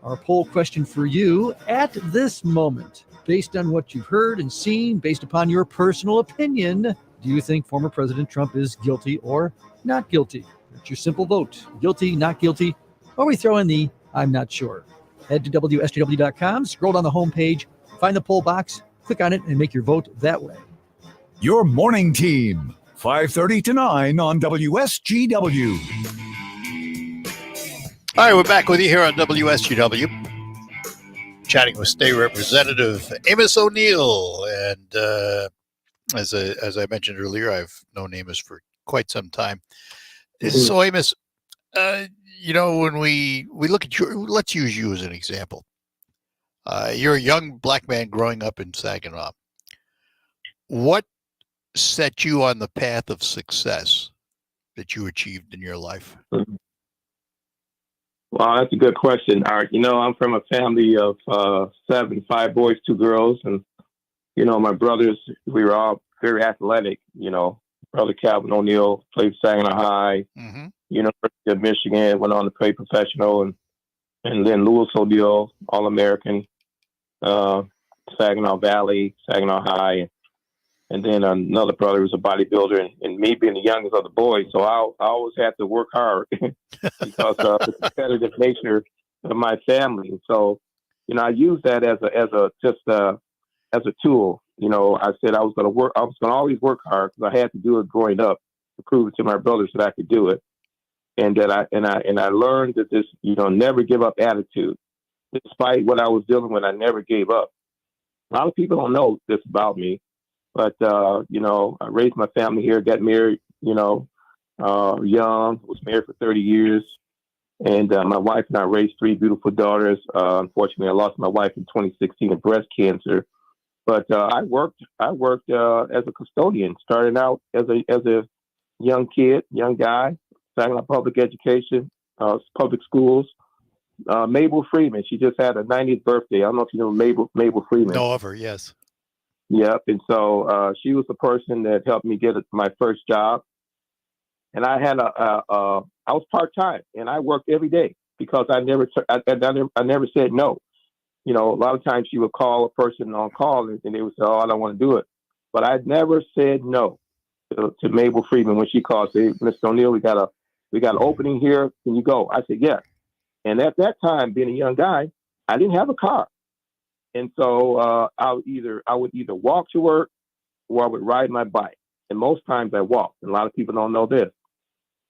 Our poll question for you at this moment, based on what you've heard and seen, based upon your personal opinion, do you think former President Trump is guilty or not guilty? It's your simple vote. Guilty, not guilty, or we throw in the I'm not sure. Head to WSGW.com, scroll down the homepage, find the poll box, click on it, and make your vote that way. Your Morning Team, 5:30 to 9 on WSGW. All right, we're back with you here on WSGW, chatting with State Representative Amos O'Neal. And as I mentioned earlier, I've known Amos for quite some time. So, Amos, when we look at you, let's use you as an example. You're a young black man growing up in Saginaw. What set you on the path of success that you achieved in your life? Well, that's a good question, Art. I'm from a family of 5 boys, 2 girls. And, my brothers, we were all very athletic. Brother Calvin O'Neal played Saginaw High. University of Michigan, went on to play professional, and then Lewis O'Neal, All-American, Saginaw Valley, Saginaw High, and then another brother was a bodybuilder, and me being the youngest of the boys, so I always had to work hard because of the competitive nature of my family. And so, I used that as a tool. I said I was going to always work hard because I had to do it growing up to prove it to my brothers that I could do it. And that I learned that this, never give up attitude. Despite what I was dealing with, I never gave up. A lot of people don't know this about me, but I raised my family here, got married, young, was married for 30 years. And my wife and I raised 3 beautiful daughters. Unfortunately, I lost my wife in 2016 of breast cancer. But I worked as a custodian, starting out as a young guy, starting out public education, public schools. Mabel Freeman, she just had her 90th birthday. I don't know if you know Mabel Freeman. Know of her, yes. Yep. And so she was the person that helped me get my first job. And I had I was part-time, and I worked every day because I never said no. You know, a lot of times she would call a person on call and they would say, "Oh, I don't want to do it." But I never said no to Mabel Freeman when she called. Say, "Mr. O'Neal, we got an opening here. Can you go?" I said, "Yes." And at that time, being a young guy, I didn't have a car. And so I would either walk to work or I would ride my bike. And most times I walked. And a lot of people don't know this.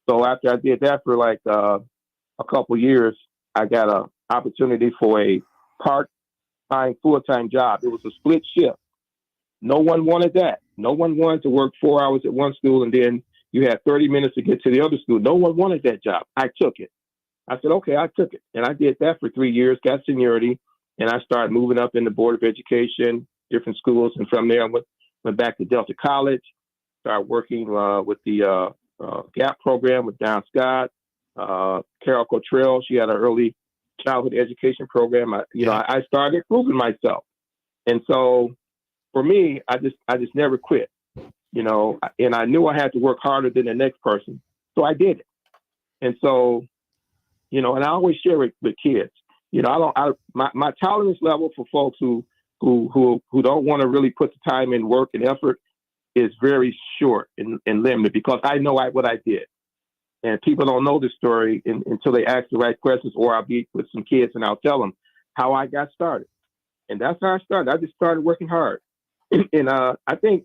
So after I did that for like a couple years, I got an opportunity for a part-time, full-time job. It was a split shift. No one wanted that. No one wanted to work 4 hours at one school and then you had 30 minutes to get to the other school. No one wanted that job. I took it. I said, okay, I took it. And I did that for 3 years, got seniority, and I started moving up in the Board of Education, different schools. And from there, I went back to Delta College, started working with the GAP program with Don Scott, Carol Cottrell. She had an early childhood education program. I started improving myself. And so for me, I just never quit, and I knew I had to work harder than the next person. So I did it. And so, and I always share it with kids. My tolerance level for folks who don't want to really put the time and work and effort is very short and limited because I know what I did. And people don't know this story until they ask the right questions, or I'll be with some kids and I'll tell them how I got started. And that's how I started. I just started working hard. And I think,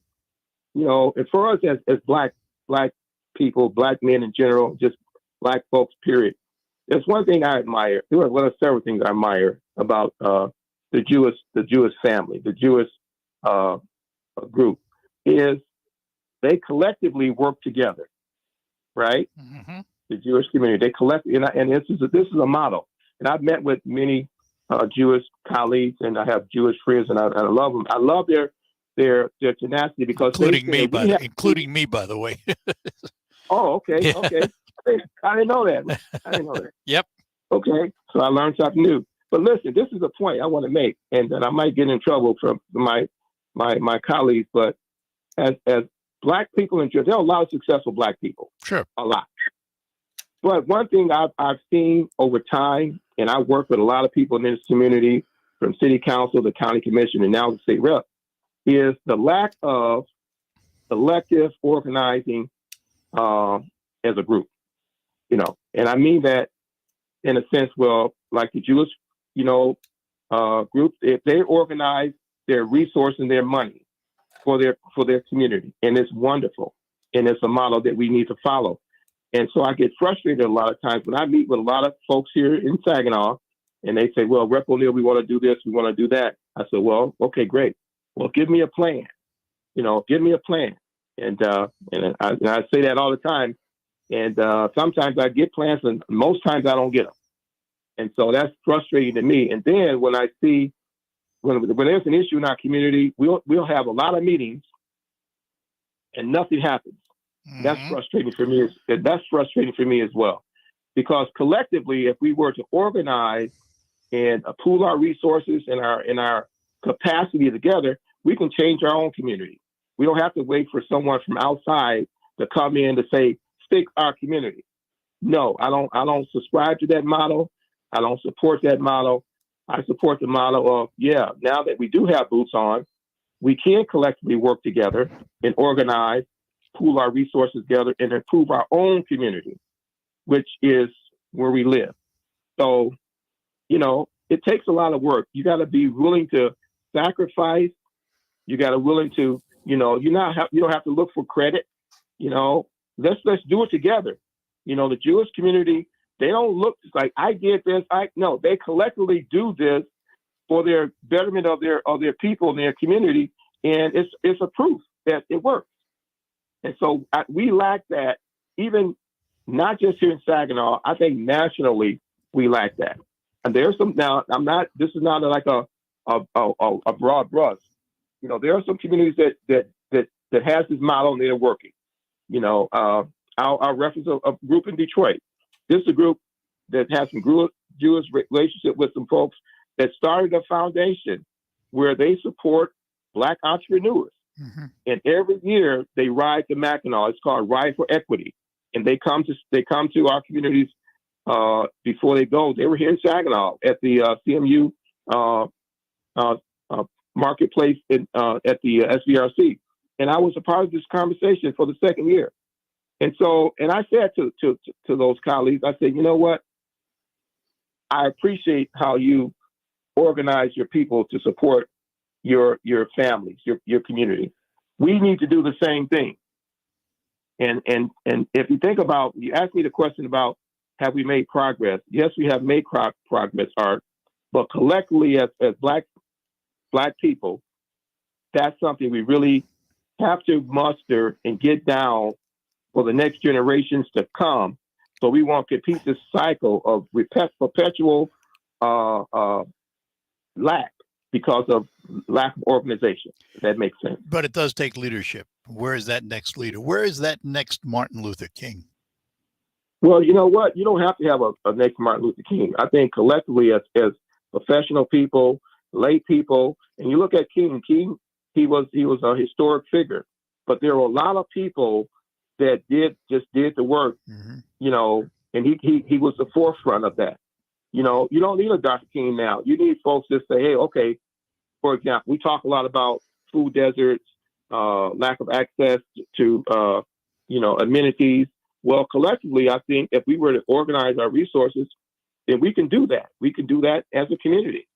and for us as black people, black men in general, just black folks, period, there's one thing I admire. There are several things I admire about the Jewish family, the Jewish group, is they collectively work together, right? Mm-hmm. The Jewish community, they collectively, and this is a model. And I've met with many Jewish colleagues, and I have Jewish friends, and I love them. I love their tenacity because including me, by the way. Oh, okay, yeah. Okay. I didn't know that. Yep. Okay, so I learned something new. But listen, this is a point I want to make, and I might get in trouble from my colleagues. But as black people in Georgia, there are a lot of successful black people. Sure, a lot. But one thing I've seen over time, and I work with a lot of people in this community, from city council to county commission, and now the state rep, is the lack of collective organizing as a group. And I mean that in a sense, well, like the Jewish, group, if they organize their resources and their money for their community, and it's wonderful, and it's a model that we need to follow. And so I get frustrated a lot of times when I meet with a lot of folks here in Saginaw, and they say, well, Rep. O'Neal, we want to do this, we want to do that. I said, well, okay, great. Well, give me a plan. Give me a plan. And I say that all the time. And sometimes I get plans, and most times I don't get them. And so that's frustrating to me. And then when I see when there's an issue in our community, we'll have a lot of meetings, and nothing happens. Mm-hmm. That's frustrating for me. That's frustrating for me as well, because collectively, if we were to organize and pool our resources and our capacity together, we can change our own community. We don't have to wait for someone from outside to come in to say, fix our community. No, I don't subscribe to that model. I don't support that model. I support the model of, now that we do have boots on, we can collectively work together and organize, pool our resources together, and improve our own community, which is where we live. So, it takes a lot of work. You got to be willing to sacrifice. You got to willing to, you don't have to look for credit. Let's do it together. The Jewish community, they don't look like I did this. No, they collectively do this for their betterment of their people and their community, and it's a proof that it works. And so we lack that even not just here in Saginaw, I think nationally we lack that. And there's some, now this is not like a broad brush. You know, there are some communities that has this model and they're working. You know, I'll reference a group in Detroit. This is a group that has some Jewish relationship with some folks that started a foundation where they support Black entrepreneurs. Mm-hmm. And every year they ride to Mackinac. It's called Ride for Equity. And they come to our communities before they go. They were here in Saginaw at the CMU marketplace at the SVRC. And I was a part of this conversation for the second year. And so, and I said to those colleagues, I said, you know what? I appreciate how you organize your people to support your families, your community. We need to do the same thing. And if you think about, you asked me the question about, have we made progress? Yes, we have made progress, Art, but collectively as Black people, that's something we really have to muster and get down for the next generations to come. So we won't repeat this cycle of perpetual lack because of lack of organization. If that makes sense. But it does take leadership. Where is that next leader? Where is that next Martin Luther King? Well, you know what? You don't have to have a next Martin Luther King. I think collectively as professional people, lay people, and you look at King, he was a historic figure, but there were a lot of people that did the work, you know, and he was the forefront of that. You know, you don't need a Dr. King now. You need folks that say, hey, okay, for example, we talk a lot about food deserts, lack of access to, amenities. Well, collectively, I think if we were to organize our resources, then we can do that. We can do that as a community.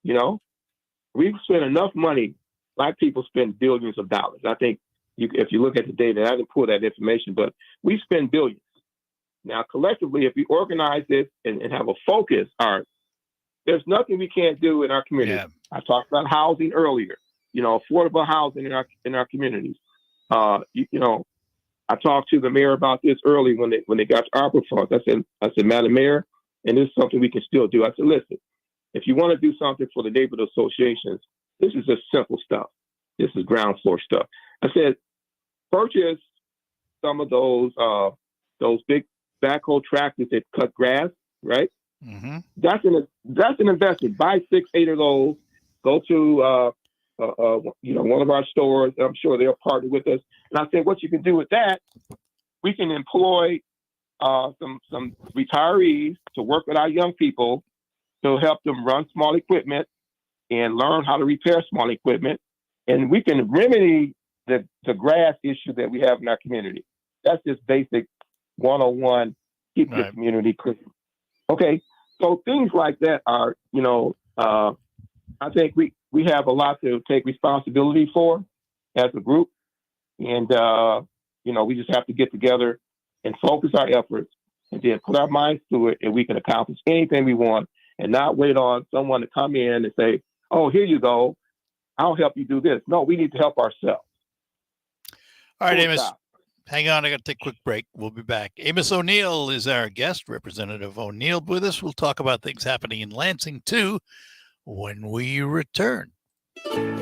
You know, we've spent enough money. Black people spend billions of dollars. I think if you look at the data, I didn't pull that information, but we spend billions. Now, collectively, if we organize this and have a focus, Art, there's nothing we can't do in our community. Yeah. I talked about housing earlier, you know, affordable housing in our communities. I talked to the mayor about this early when they got to ARPA funds. I said, Madam Mayor, and this is something we can still do. I said, listen, if you want to do something for the neighborhood associations, this is just simple stuff. This is ground floor stuff. I said, purchase some of those big backhoe tractors that cut grass, right? Mm-hmm. That's an investment. Buy 6-8 of those. Go to one of our stores. I'm sure they'll partner with us. And I said, what you can do with that, we can employ some retirees to work with our young people to help them run small equipment and learn how to repair small equipment. And we can remedy the grass issue that we have in our community. That's just basic 101, keep the community clean. Okay, so things like that are, I think we have a lot to take responsibility for as a group. And, we just have to get together and focus our efforts and then put our minds to it, and we can accomplish anything we want and not wait on someone to come in and say, oh, here you go, I'll help you do this. No, we need to help ourselves. All right, Amos, hang on. I got to take a quick break. We'll be back. Amos O'Neal is our guest, Representative O'Neal with us. We'll talk about things happening in Lansing, too, when we return.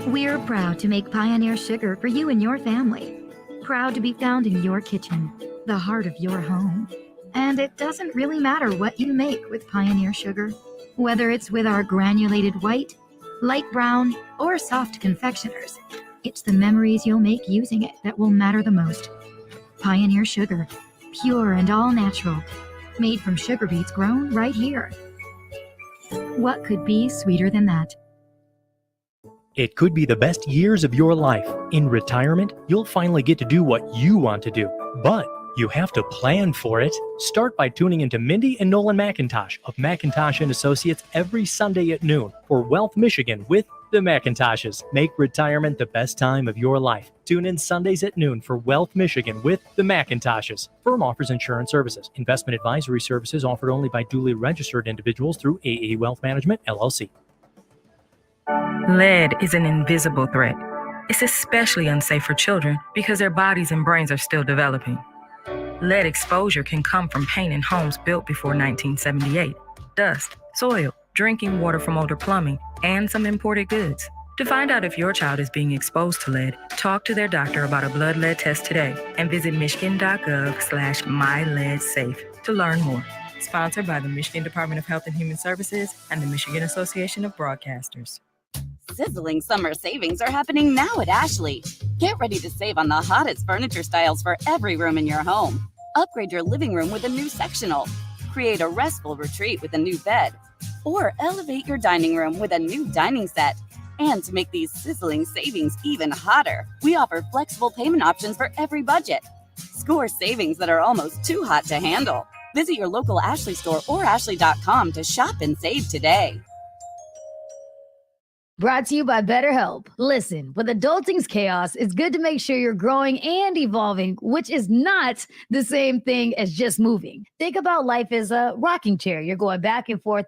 We're proud to make Pioneer Sugar for you and your family. Proud to be found in your kitchen, the heart of your home. And it doesn't really matter what you make with Pioneer Sugar, whether it's with our granulated white, light brown, or soft confectioners. It's the memories you'll make using it that will matter the most. Pioneer Sugar, pure and all natural, made from sugar beets grown right here. What could be sweeter than that? It could be the best years of your life. In retirement, you'll finally get to do what you want to do, but you have to plan for it. Start by tuning into Mindy and Nolan McIntosh of McIntosh & Associates every Sunday at noon for Wealth Michigan with the McIntoshes. Make retirement the best time of your life. Tune in Sundays at noon for Wealth Michigan with the McIntoshes. Firm offers insurance services. Investment advisory services offered only by duly registered individuals through AA Wealth Management, LLC. Lead is an invisible threat. It's especially unsafe for children because their bodies and brains are still developing. Lead exposure can come from paint in homes built before 1978, dust, soil, drinking water from older plumbing, and some imported goods. To find out if your child is being exposed to lead, talk to their doctor about a blood lead test today and visit michigan.gov/myleadsafe to learn more. Sponsored by the Michigan Department of Health and Human Services and the Michigan Association of Broadcasters. Sizzling summer savings are happening now at Ashley. Get ready to save on the hottest furniture styles for every room in your home. Upgrade your living room with a new sectional. Create a restful retreat with a new bed. Or elevate your dining room with a new dining set. And to make these sizzling savings even hotter, we offer flexible payment options for every budget. Score savings that are almost too hot to handle. Visit your local Ashley store or ashley.com to shop and save today. Brought to you by BetterHelp. Listen, with adulting's chaos, it's good to make sure you're growing and evolving, which is not the same thing as just moving. Think about life as a rocking chair. You're going back and forth,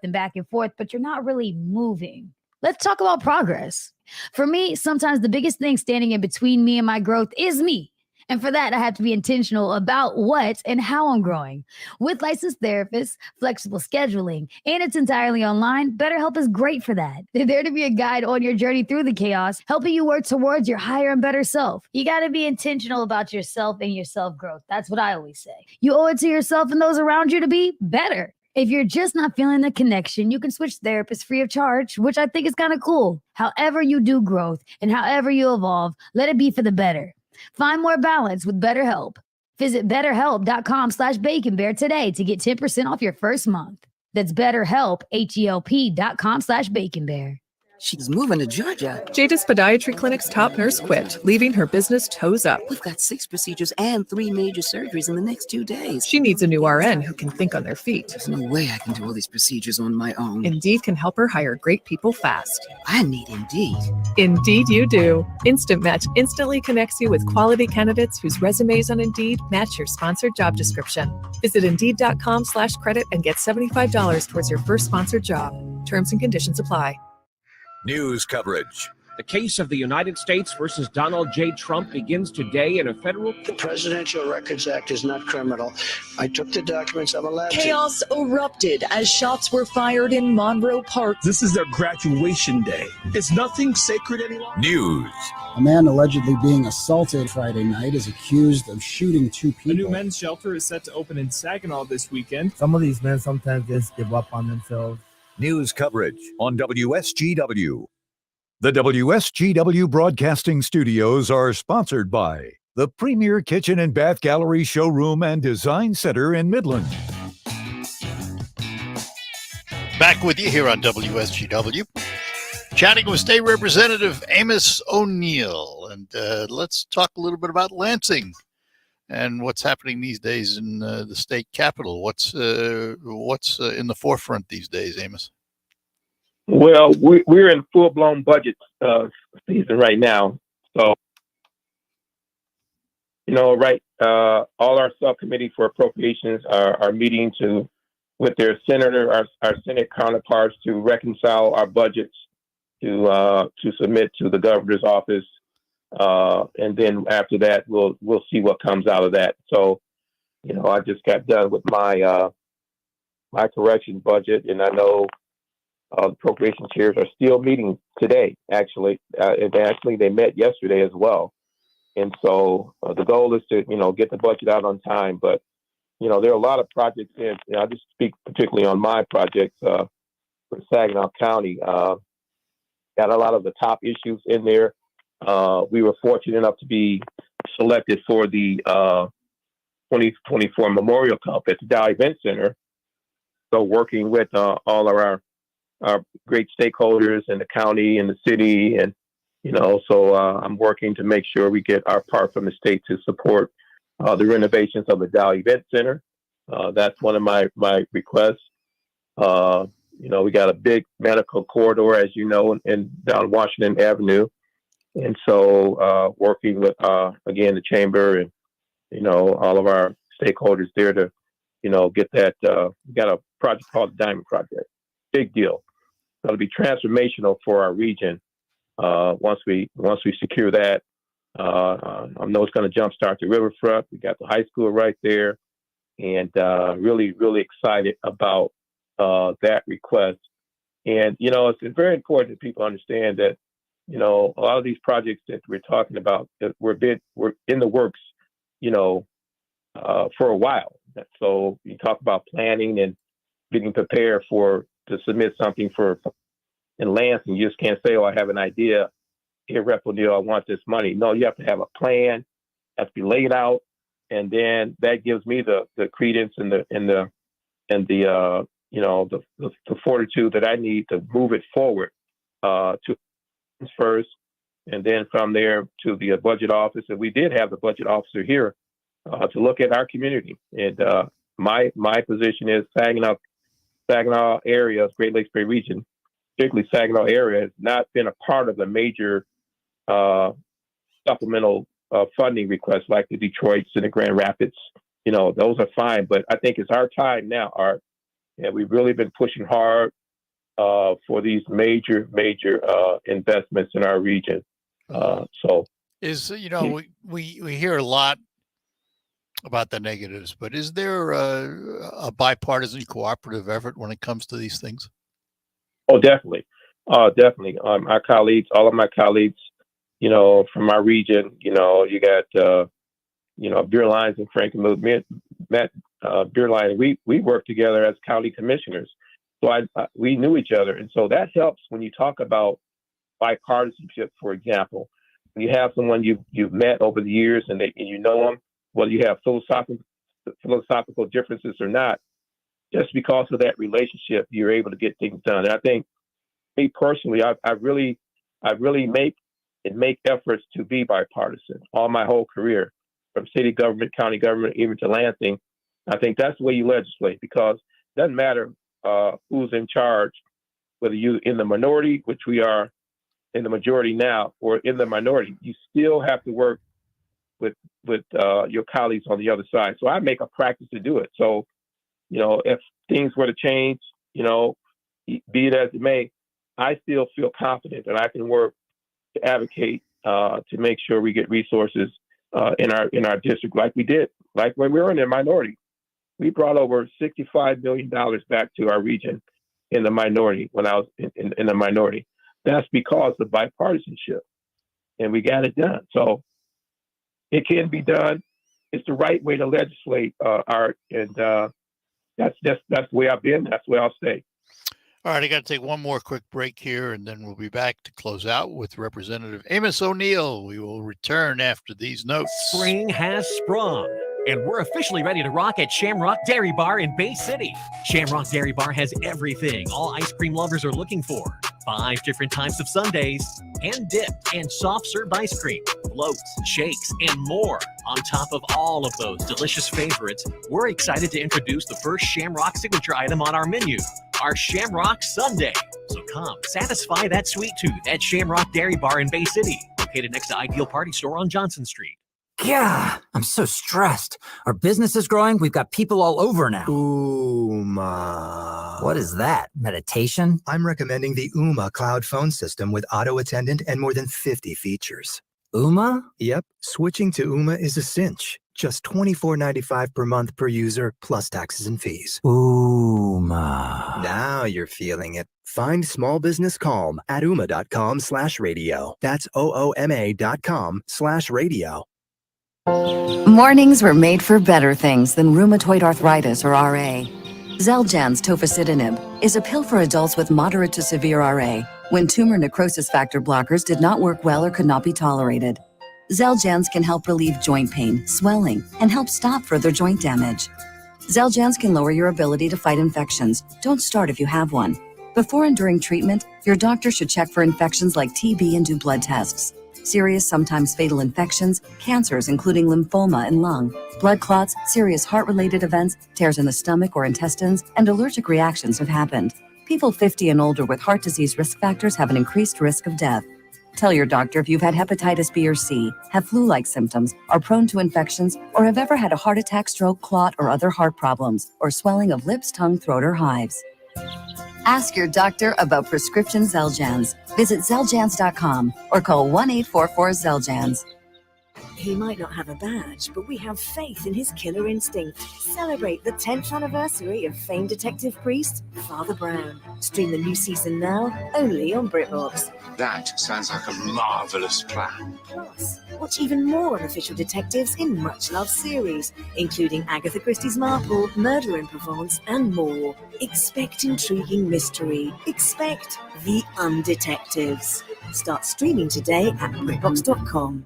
but you're not really moving. Let's talk about progress. For me, sometimes the biggest thing standing in between me and my growth is me. And for that, I have to be intentional about what and how I'm growing. With licensed therapists, flexible scheduling, and it's entirely online, BetterHelp is great for that. They're there to be a guide on your journey through the chaos, helping you work towards your higher and better self. You got to be intentional about yourself and your self-growth. That's what I always say. You owe it to yourself and those around you to be better. If you're just not feeling the connection, you can switch therapists free of charge, which I think is kind of cool. However you do growth and however you evolve, let it be for the better. Find more balance with BetterHelp. Visit betterhelp.com/baconbear today to get 10% off your first month. That's BetterHelp, HELP.com/baconbear. She's moving to Georgia. Jada's podiatry clinic's top nurse quit, leaving her business toes up. We've got 6 procedures and 3 major surgeries in the next 2 days. She needs a new RN who can think on their feet. There's no way I can do all these procedures on my own. Indeed can help her hire great people fast. I need Indeed. Indeed you do. Instant Match instantly connects you with quality candidates whose resumes on Indeed match your sponsored job description. Visit Indeed.com/credit and get $75 towards your first sponsored job. Terms and conditions apply. News coverage. The case of the United States versus Donald J. Trump begins today in a federal... The Presidential Records Act is not criminal. I took the documents. I'm allowed Chaos erupted as shots were fired in Monroe Park. This is their graduation day. Is nothing sacred anymore? News. A man allegedly being assaulted Friday night is accused of shooting 2 people. A new men's shelter is set to open in Saginaw this weekend. Some of these men sometimes just give up on themselves. News coverage on WSGW. The WSGW Broadcasting Studios are sponsored by the Premier Kitchen and Bath Gallery Showroom and Design Center in Midland. Back with you here on WSGW. Chatting with State Representative Amos O'Neal. And let's talk a little bit about Lansing and what's happening these days in the state capitol. What's in the forefront these days, Amos? Well, we're in full-blown budget season right now. So, all our subcommittee for appropriations are meeting with their senator, our Senate counterparts to reconcile our budgets to submit to the governor's office. And then after that, we'll see what comes out of that. So, I just got done with my correction budget, and I know the appropriation chairs are still meeting today. Actually, they met yesterday as well. And so the goal is to get the budget out on time. But there are a lot of projects in. I'll just speak particularly on my projects for Saginaw County. Got a lot of the top issues in there. We were fortunate enough to be selected for the 2024 Memorial Cup at the Dow Event Center. So working with all of our great stakeholders in the county and the city, and so I'm working to make sure we get our part from the state to support the renovations of the Dow Event Center. That's one of my requests. We got a big medical corridor, as you know, down Washington Avenue. And so working with, again, the chamber and, all of our stakeholders there to, get that. We got a project called the Diamond Project. Big deal. It'll be transformational for our region once we secure that. I know it's going to jumpstart the riverfront. We got the high school right there, and really, really excited about that request. And it's very important that people understand that a lot of these projects that we're talking about that were in the works, for a while. So you talk about planning and getting prepared to submit something in Lansing. You just can't say, "Oh, I have an idea. Here, Rep. O'Neal, I want this money." No, you have to have a plan. It has to be laid out, and then that gives me the credence and the fortitude that I need to move it forward to first, and then from there to the budget office. And we did have the budget officer here to look at our community. And my position is Saginaw area, Great Lakes Bay region, particularly Saginaw area, has not been a part of the major supplemental funding requests like the Detroits and the Grand Rapids. Those are fine, but I think it's our time now, Art, and we've really been pushing hard for these major investments in our region. We hear a lot about the negatives, but is there a bipartisan cooperative effort when it comes to these things? Oh, definitely. Definitely. Our colleagues, all of my colleagues, from our region, you got, beer lines in Frankenmuth, met beer line. We worked together as county commissioners. So we knew each other. And so that helps when you talk about bipartisanship, for example. When you have someone you've met over the years and you know them, whether you have philosophical differences or not, just because of that relationship, you're able to get things done. And I think, me personally, I really make efforts to be bipartisan all my whole career, from city government, county government, even to Lansing. I think that's the way you legislate, because it doesn't matter who's in charge, whether you're in the minority, which we are in the majority now, or in the minority, you still have to work with your colleagues on the other side. So I make a practice to do it. So, if things were to change, be it as it may, I still feel confident that I can work to advocate to make sure we get resources in our district, like we did, like when we were in the minority. We brought over $65 million back to our region in the minority when I was in the minority. That's because of bipartisanship, and we got it done. So it can be done. It's the right way to legislate, Art, and that's the way I've been. That's the way I'll stay. All right, I got to take one more quick break here, and then we'll be back to close out with Representative Amos O'Neal. We will return after these notes. Spring has sprung, and we're officially ready to rock at Shamrock Dairy Bar in Bay City. Shamrock Dairy Bar has everything all ice cream lovers are looking for. 5 different types of sundaes, hand-dipped and soft-served ice cream, floats, shakes, and more. On top of all of those delicious favorites, we're excited to introduce the first Shamrock signature item on our menu, our Shamrock Sundae. So come, satisfy that sweet tooth at Shamrock Dairy Bar in Bay City, located next to Ideal Party Store on Johnson Street. Yeah, I'm so stressed. Our business is growing. We've got people all over now. Ooma. What is that? Meditation? I'm recommending the Ooma cloud phone system with auto attendant and more than 50 features. Ooma? Yep. Switching to Ooma is a cinch. Just $24.95 per month per user, plus taxes and fees. Ooma. Now you're feeling it. Find small business calm at ooma.com/radio. That's OOMA.com/radio. Mornings were made for better things than rheumatoid arthritis or RA. Xeljanz tofacitinib is a pill for adults with moderate to severe RA when tumor necrosis factor blockers did not work well or could not be tolerated. Xeljanz can help relieve joint pain, swelling, and help stop further joint damage. Xeljanz can lower your ability to fight infections. Don't start if you have one. Before and during treatment, your doctor should check for infections like TB and do blood tests. Serious, sometimes fatal infections, cancers including lymphoma and lung, blood clots, serious heart-related events, tears in the stomach or intestines, and allergic reactions have happened. People 50 and older with heart disease risk factors have an increased risk of death. Tell your doctor if you've had hepatitis B or C, have flu-like symptoms, are prone to infections, or have ever had a heart attack, stroke, clot, or other heart problems, or swelling of lips, tongue, throat, or hives. Ask your doctor about prescription Xeljanz. Visit Xeljanz.com or call 1-844-XELJANZ. He might not have a badge, but we have faith in his killer instinct. Celebrate the 10th anniversary of famed detective priest, Father Brown. Stream the new season now, only on BritBox. That sounds like a marvelous plan. Plus, watch even more unofficial detectives in much-loved series, including Agatha Christie's Marple, Murder in Provence, and more. Expect intriguing mystery. Expect the Undetectives. Start streaming today at BritBox.com.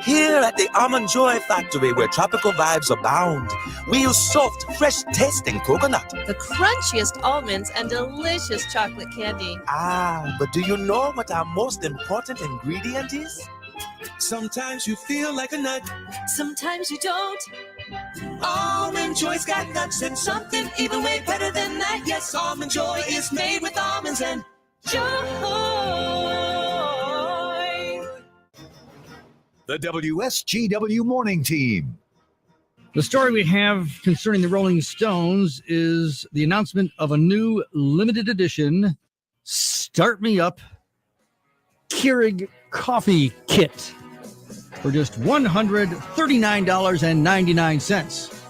Here at the Almond Joy Factory, where tropical vibes abound, we use soft, fresh-tasting coconut. The crunchiest almonds and delicious chocolate candy. Ah, but do you know what our most important ingredient is? Sometimes you feel like a nut. Sometimes you don't. Almond Joy's got nuts and something even way better than that. Yes, Almond Joy is made with almonds and joy. The WSGW Morning Team. The story we have concerning the Rolling Stones is the announcement of a new limited edition Start Me Up Keurig coffee kit for just $139.99.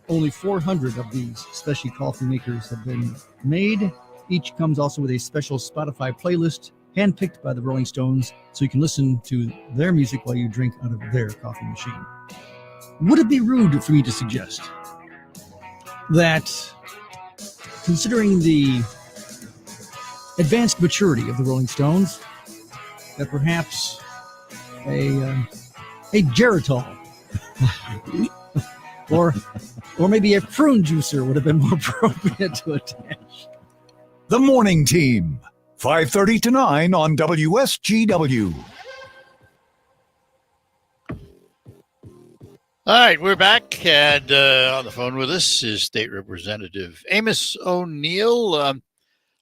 Only 400 of these specialty coffee makers have been made. Each comes also with a special Spotify playlist handpicked by the Rolling Stones, so you can listen to their music while you drink out of their coffee machine. Would it be rude for me to suggest that, considering the advanced maturity of the Rolling Stones, that perhaps a Geritol or maybe a prune juicer would have been more appropriate to attach? The Morning Team, 5:30 to 9 on WSGW. All right, we're back, and on the phone with us is State Representative Amos O'Neal.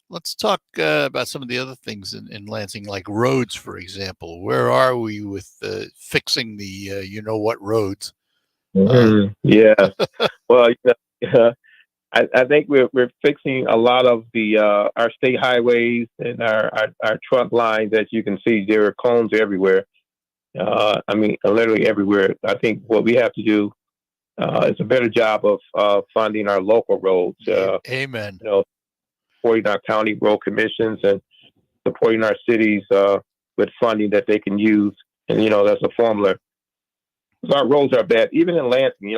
Let's talk about some of the other things in Lansing, like roads, for example. Where are we with fixing the you-know-what roads? Yeah. Well, I think we're fixing a lot of the our state highways and our trunk lines. As you can see, there are cones everywhere. I mean, literally everywhere. I think what we have to do is a better job of funding our local roads. Amen. Supporting our county road commissions and supporting our cities with funding that they can use. And that's a formula. So our roads are bad, even in Lansing.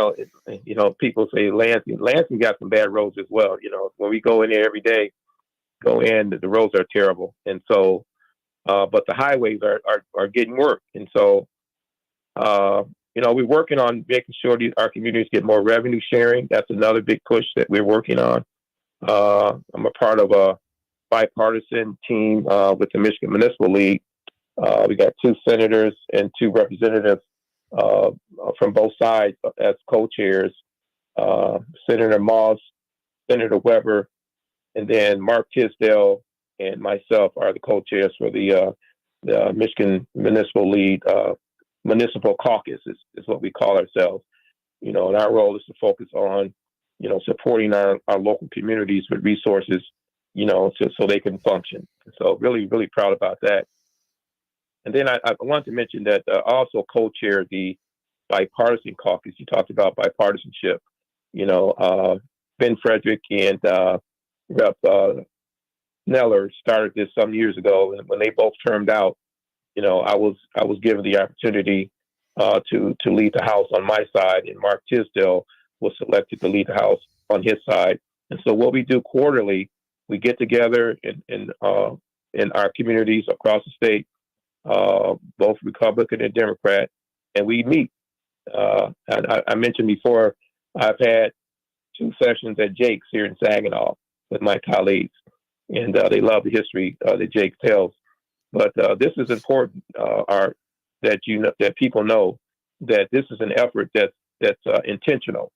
People say Lansing got some bad roads as well. When we go in there every day, the roads are terrible. And so, but the highways are getting work. And so, we're working on making sure our communities get more revenue sharing. That's another big push that we're working on. I'm a part of a bipartisan team with the Michigan Municipal League. We got 2 senators and 2 representatives from both sides as co-chairs, Senator Moss, Senator Weber, and then Mark Tisdale and myself are the co-chairs for the Michigan Municipal League Municipal Caucus is what we call ourselves. And our role is to focus on, supporting our local communities with resources, so they can function. So really, really proud about that. And then I want to mention that I also co-chair the bipartisan caucus. You talked about bipartisanship. Ben Frederick and Rep. Sneller started this some years ago, and when they both termed out, I was given the opportunity to lead the House on my side, and Mark Tisdale was selected to lead the House on his side. And so what we do quarterly, we get together in our communities across the state, both Republican and Democrat, and we meet. And I mentioned before, I've had 2 sessions at Jake's here in Saginaw with my colleagues, and they love the history that Jake tells. But this is important, that people know that this is an effort that's intentional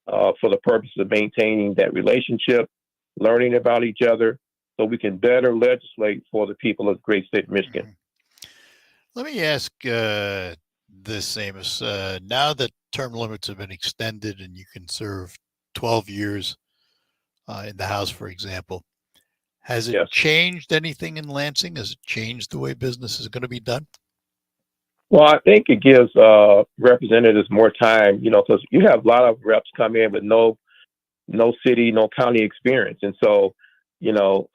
for the purpose of maintaining that relationship, learning about each other, so we can better legislate for the people of the great state of Michigan. Let me ask this, Amos. Now that term limits have been extended and you can serve 12 years in the House, for example, has it changed anything in Lansing? Has it changed the way business is going to be done? Well, I think it gives representatives more time, because you have a lot of reps come in with no city, no county experience. And so,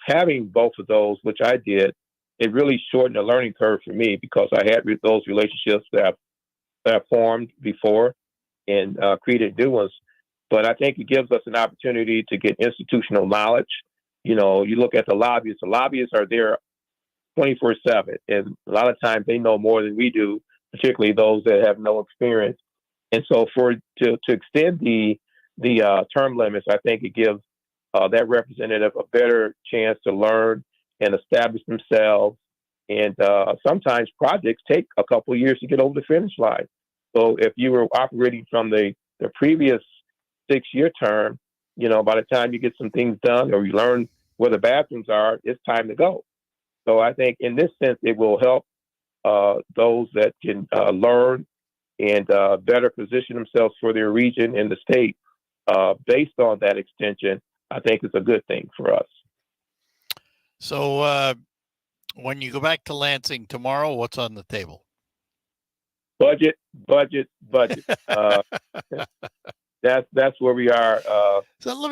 having both of those, which I did, it really shortened the learning curve for me because I had those relationships that I formed before and created new ones. But I think it gives us an opportunity to get institutional knowledge. You look at the lobbyists are there 24/7. And a lot of times they know more than we do, particularly those that have no experience. And so to extend the term limits, I think it gives that representative a better chance to learn and establish themselves. And sometimes projects take a couple of years to get over the finish line. So if you were operating from the previous 6-year term, by the time you get some things done or you learn where the bathrooms are, it's time to go. So I think in this sense, it will help those that can learn and better position themselves for their region and the state based on that extension. I think it's a good thing for us. So when you go back to Lansing tomorrow, what's on the table? Budget. That's where we are. So let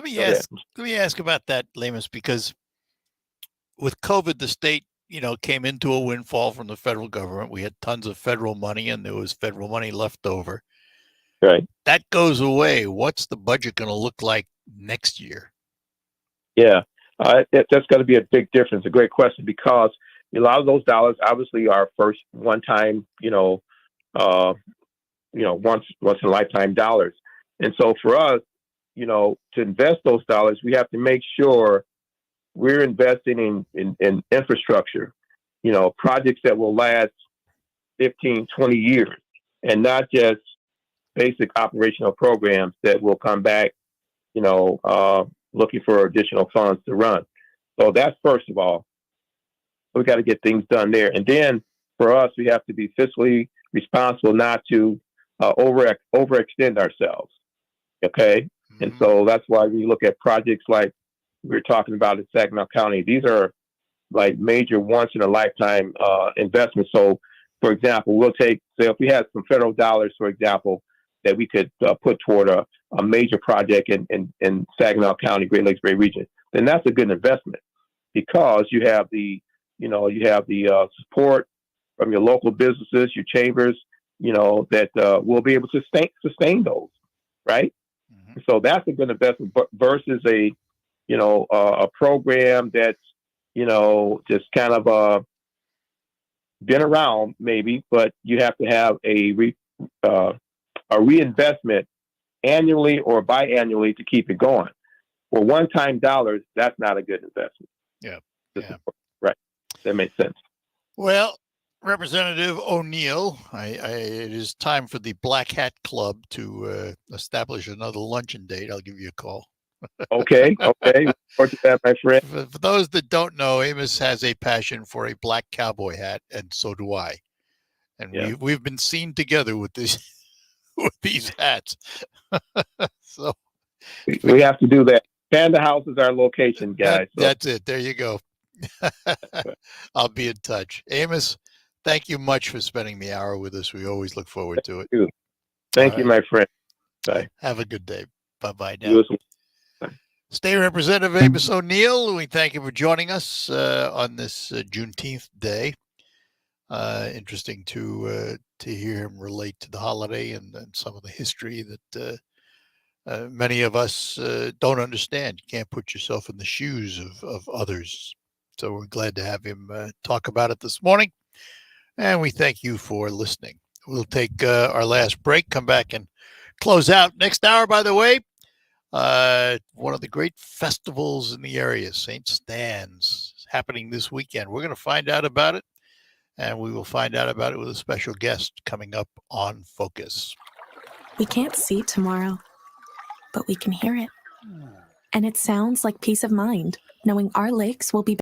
me ask about that, Amos, because with COVID, the state, came into a windfall from the federal government. We had tons of federal money, and there was federal money left over. Right. That goes away. What's the budget going to look like next year? Yeah, that's going to be a big difference. A great question, because a lot of those dollars obviously are first one-time, once in a lifetime dollars. And so for us, to invest those dollars, we have to make sure we're investing in infrastructure, projects that will last 15, 20 years, and not just basic operational programs that will come back, looking for additional funds to run. So that's first of all, we got to get things done there. And then for us, we have to be fiscally responsible not to overextend ourselves. Okay. Mm-hmm. And so that's why we look at projects like we're talking about in Saginaw County. These are like major once in a lifetime investments. So for example, we'll say if we had some federal dollars, for example, that we could put toward a major project in Saginaw County, Great Lakes Bay region, then that's a good investment because you have the support from your local businesses, your chambers, that will be able to sustain those, right? Mm-hmm. So that's a good investment versus a program that's, just kind of been around maybe, but you have to have a reinvestment annually or biannually to keep it going. For one-time dollars, that's not a good investment. Yeah. Right. That makes sense. Well, Representative O'Neal, it is time for the Black Hat Club to establish another luncheon date. I'll give you a call. Okay. Look to that, my friend. For those that don't know, Amos has a passion for a black cowboy hat, and so do I. And we've been seen together with this with these hats. So we have to do that. Panda House is our location, guys. That's it. There you go. I'll be in touch. Amos, thank you much for spending the hour with us. We always look forward to it. Thank you, my friend. Bye. Have a good day. Bye-bye now. State Representative Amos O'Neal, we thank you for joining us on this Juneteenth day. Interesting to hear him relate to the holiday and some of the history that many of us don't understand. You can't put yourself in the shoes of others. So we're glad to have him talk about it this morning. And we thank you for listening. We'll take our last break, come back and close out. Next hour, by the way, one of the great festivals in the area, St. Stan's, is happening this weekend. We're going to find out about it, and we will find out about it with a special guest coming up on Focus. We can't see tomorrow, but we can hear it. And it sounds like peace of mind, knowing our lakes will be